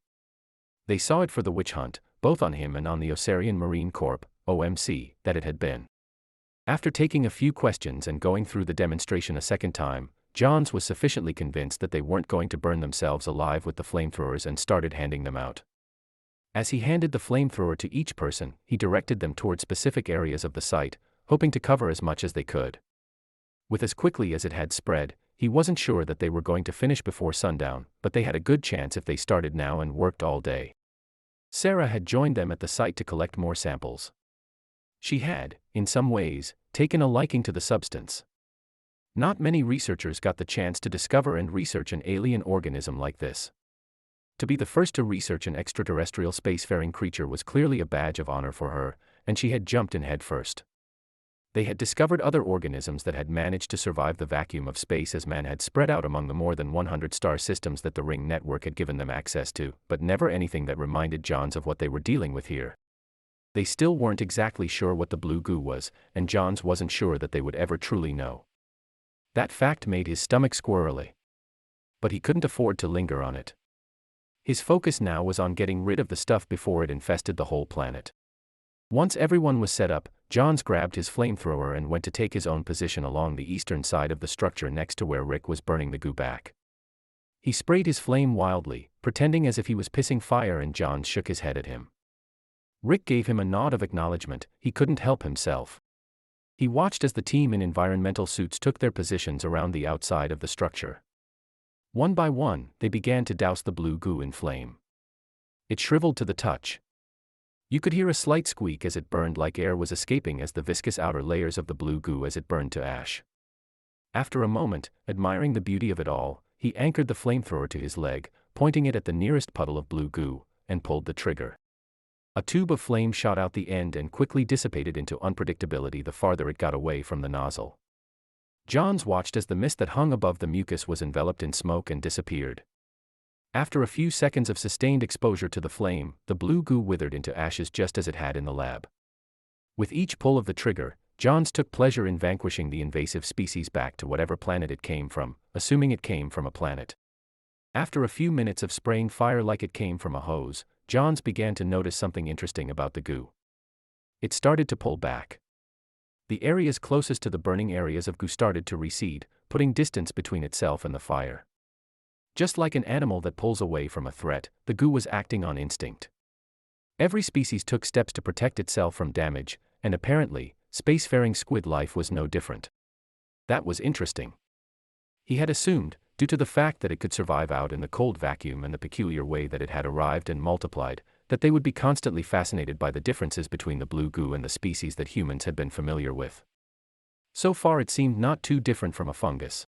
They saw it for the witch hunt, both on him and on the Osarian Marine Corps, OMC, that it had been. After taking a few questions and going through the demonstration a second time, Johns was sufficiently convinced that they weren't going to burn themselves alive with the flamethrowers and started handing them out. As he handed the flamethrower to each person, he directed them toward specific areas of the site, hoping to cover as much as they could. With as quickly as it had spread, he wasn't sure that they were going to finish before sundown, but they had a good chance if they started now and worked all day. Sarah had joined them at the site to collect more samples. She had, in some ways, taken a liking to the substance. Not many researchers got the chance to discover and research an alien organism like this. To be the first to research an extraterrestrial spacefaring creature was clearly a badge of honor for her, and she had jumped in head first. They had discovered other organisms that had managed to survive the vacuum of space as man had spread out among the more than 100 star systems that the Ring network had given them access to, but never anything that reminded Johns of what they were dealing with here. They still weren't exactly sure what the blue goo was, and Johns wasn't sure that they would ever truly know. That fact made his stomach squirrely. But he couldn't afford to linger on it. His focus now was on getting rid of the stuff before it infested the whole planet. Once everyone was set up, Johns grabbed his flamethrower and went to take his own position along the eastern side of the structure next to where Rick was burning the goo back. He sprayed his flame wildly, pretending as if he was pissing fire, and Johns shook his head at him. Rick gave him a nod of acknowledgement. He couldn't help himself. He watched as the team in environmental suits took their positions around the outside of the structure. One by one, they began to douse the blue goo in flame. It shriveled to the touch. You could hear a slight squeak as it burned, like air was escaping as the viscous outer layers of the blue goo as it burned to ash. After a moment, admiring the beauty of it all, he anchored the flamethrower to his leg, pointing it at the nearest puddle of blue goo, and pulled the trigger. A tube of flame shot out the end and quickly dissipated into unpredictability the farther it got away from the nozzle. Johns watched as the mist that hung above the mucus was enveloped in smoke and disappeared. After a few seconds of sustained exposure to the flame, the blue goo withered into ashes just as it had in the lab. With each pull of the trigger, Johns took pleasure in vanquishing the invasive species back to whatever planet it came from, assuming it came from a planet. After a few minutes of spraying fire like it came from a hose, Johns began to notice something interesting about the goo. It started to pull back. The areas closest to the burning areas of goo started to recede, putting distance between itself and the fire. Just like an animal that pulls away from a threat, the goo was acting on instinct. Every species took steps to protect itself from damage, and apparently, spacefaring squid life was no different. That was interesting. He had assumed, due to the fact that it could survive out in the cold vacuum and the peculiar way that it had arrived and multiplied, that they would be constantly fascinated by the differences between the blue goo and the species that humans had been familiar with. So far it seemed not too different from a fungus.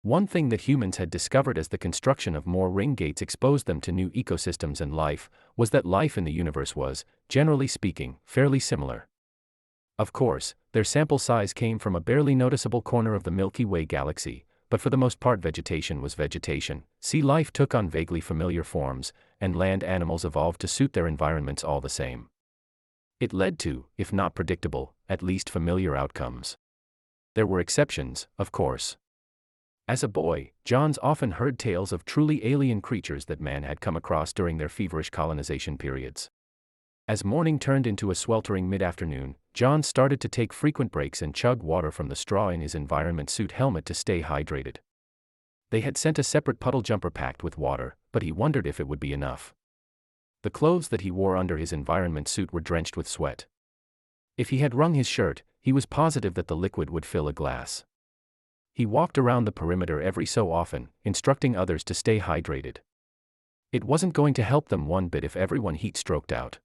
One thing that humans had discovered as the construction of more ring gates exposed them to new ecosystems and life, was that life in the universe was, generally speaking, fairly similar. Of course, their sample size came from a barely noticeable corner of the Milky Way galaxy, but for the most part vegetation was vegetation, sea life took on vaguely familiar forms, and land animals evolved to suit their environments all the same. It led to, if not predictable, at least familiar outcomes. There were exceptions, of course. As a boy, Johns often heard tales of truly alien creatures that man had come across during their feverish colonization periods. As morning turned into a sweltering mid-afternoon, Johns started to take frequent breaks and chug water from the straw in his environment suit helmet to stay hydrated. They had sent a separate puddle jumper packed with water, but he wondered if it would be enough. The clothes that he wore under his environment suit were drenched with sweat. If he had wrung his shirt, he was positive that the liquid would fill a glass. He walked around the perimeter every so often, instructing others to stay hydrated. It wasn't going to help them one bit if everyone heat-stroked out.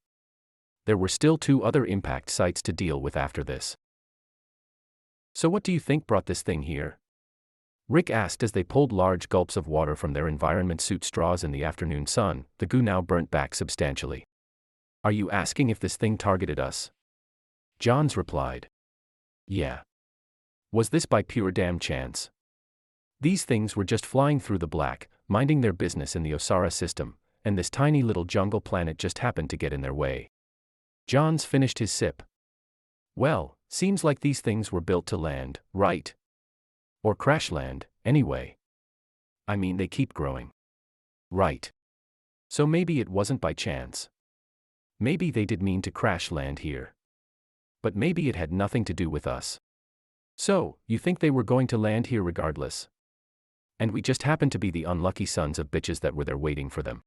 There were still 2 other impact sites to deal with after this. So what do you think brought this thing here? Rick asked as they pulled large gulps of water from their environment suit straws in the afternoon sun. The goo now burnt back substantially. Are you asking if this thing targeted us? Johns replied. Yeah. Was this by pure damn chance? These things were just flying through the black, minding their business in the Osara system, and this tiny little jungle planet just happened to get in their way. Johns finished his sip. Well, seems like these things were built to land, right? Or crash land, anyway. I mean, they keep growing. Right. So maybe it wasn't by chance. Maybe they did mean to crash land here. But maybe it had nothing to do with us. So, you think they were going to land here regardless? And we just happened to be the unlucky sons of bitches that were there waiting for them?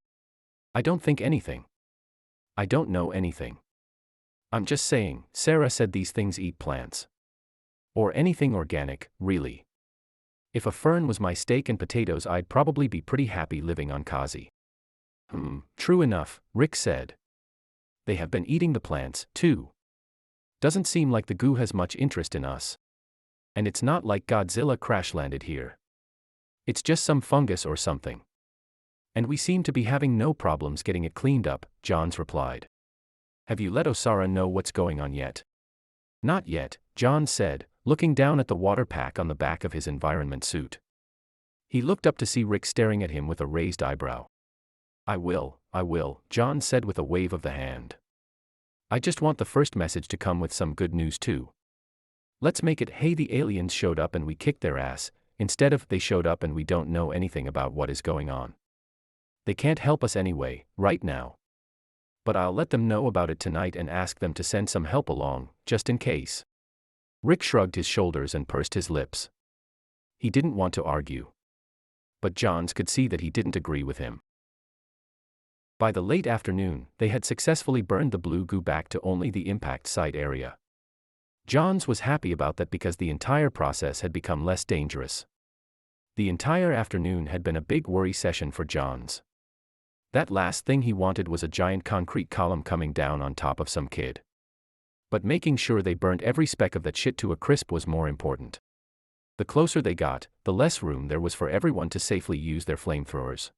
I don't think anything. I don't know anything. I'm just saying, Sarah said these things eat plants. Or anything organic, really. If a fern was my steak and potatoes, I'd probably be pretty happy living on Kazi. True enough, Rick said. They have been eating the plants, too. Doesn't seem like the goo has much interest in us. And it's not like Godzilla crash-landed here. It's just some fungus or something. And we seem to be having no problems getting it cleaned up, Johns replied. Have you let Osara know what's going on yet? Not yet, Johns said, looking down at the water pack on the back of his environment suit. He looked up to see Rick staring at him with a raised eyebrow. I will, Johns said with a wave of the hand. I just want the first message to come with some good news too. Let's make it, hey, the aliens showed up and we kicked their ass, instead of they showed up and we don't know anything about what is going on. They can't help us anyway, right now. But I'll let them know about it tonight and ask them to send some help along, just in case. Rick shrugged his shoulders and pursed his lips. He didn't want to argue. But Johns could see that he didn't agree with him. By the late afternoon, they had successfully burned the blue goo back to only the impact site area. Johns was happy about that because the entire process had become less dangerous. The entire afternoon had been a big worry session for Johns. That last thing he wanted was a giant concrete column coming down on top of some kid. But making sure they burnt every speck of that shit to a crisp was more important. The closer they got, the less room there was for everyone to safely use their flamethrowers.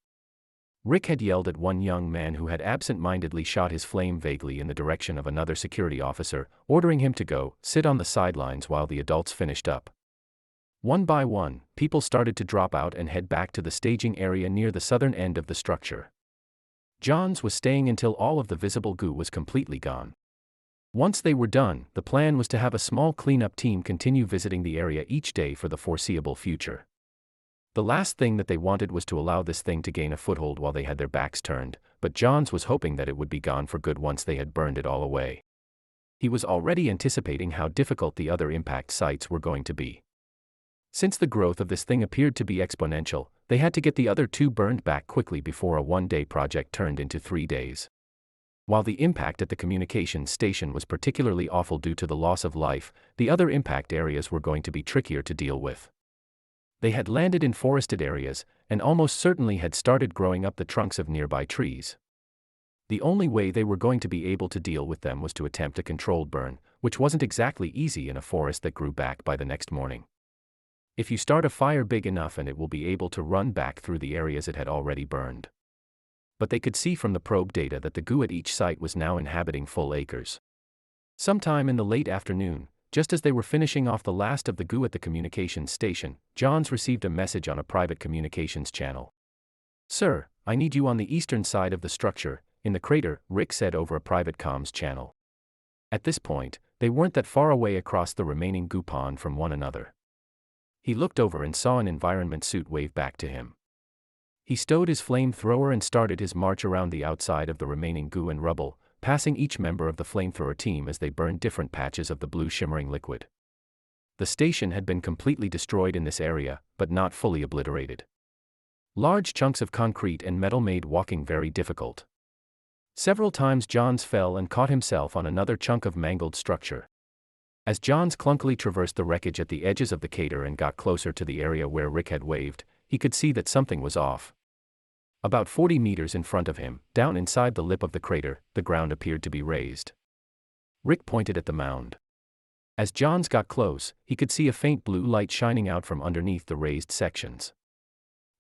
Rick had yelled at one young man who had absent-mindedly shot his flame vaguely in the direction of another security officer, ordering him to go sit on the sidelines while the adults finished up. One by one, people started to drop out and head back to the staging area near the southern end of the structure. Johns was staying until all of the visible goo was completely gone. Once they were done, the plan was to have a small cleanup team continue visiting the area each day for the foreseeable future. The last thing that they wanted was to allow this thing to gain a foothold while they had their backs turned, but Johns was hoping that it would be gone for good once they had burned it all away. He was already anticipating how difficult the other impact sites were going to be. Since the growth of this thing appeared to be exponential, they had to get the other 2 burned back quickly before a 1-day project turned into 3 days. While the impact at the communications station was particularly awful due to the loss of life, the other impact areas were going to be trickier to deal with. They had landed in forested areas, and almost certainly had started growing up the trunks of nearby trees. The only way they were going to be able to deal with them was to attempt a controlled burn, which wasn't exactly easy in a forest that grew back by the next morning. If you start a fire big enough and it will be able to run back through the areas it had already burned. But they could see from the probe data that the goo at each site was now inhabiting full acres. Sometime in the late afternoon, just as they were finishing off the last of the goo at the communications station, Johns received a message on a private communications channel. Sir, I need you on the eastern side of the structure, in the crater, Rick said over a private comms channel. At this point, they weren't that far away across the remaining goo pond from one another. He looked over and saw an environment suit wave back to him. He stowed his flamethrower and started his march around the outside of the remaining goo and rubble, passing each member of the flamethrower team as they burned different patches of the blue shimmering liquid. The station had been completely destroyed in this area, but not fully obliterated. Large chunks of concrete and metal made walking very difficult. Several times Johns fell and caught himself on another chunk of mangled structure. As Johns clunkily traversed the wreckage at the edges of the crater and got closer to the area where Rick had waved, he could see that something was off. About 40 meters in front of him, down inside the lip of the crater, the ground appeared to be raised. Rick pointed at the mound. As Johns got close, he could see a faint blue light shining out from underneath the raised sections.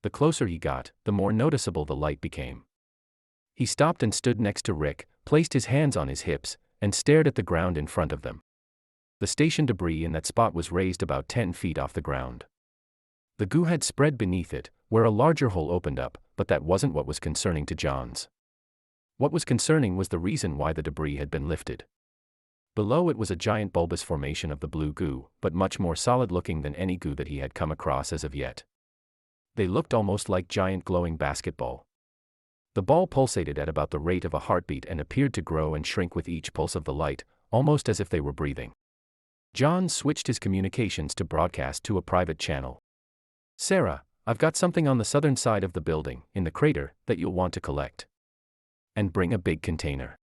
The closer he got, the more noticeable the light became. He stopped and stood next to Rick, placed his hands on his hips, and stared at the ground in front of them. The station debris in that spot was raised about 10 feet off the ground. The goo had spread beneath it, where a larger hole opened up, but that wasn't what was concerning to Johns. What was concerning was the reason why the debris had been lifted. Below it was a giant bulbous formation of the blue goo, but much more solid-looking than any goo that he had come across as of yet. They looked almost like giant glowing basketball. The ball pulsated at about the rate of a heartbeat and appeared to grow and shrink with each pulse of the light, almost as if they were breathing. Johns switched his communications to broadcast to a private channel. "Sarah, I've got something on the southern side of the building, in the crater, that you'll want to collect. And bring a big container."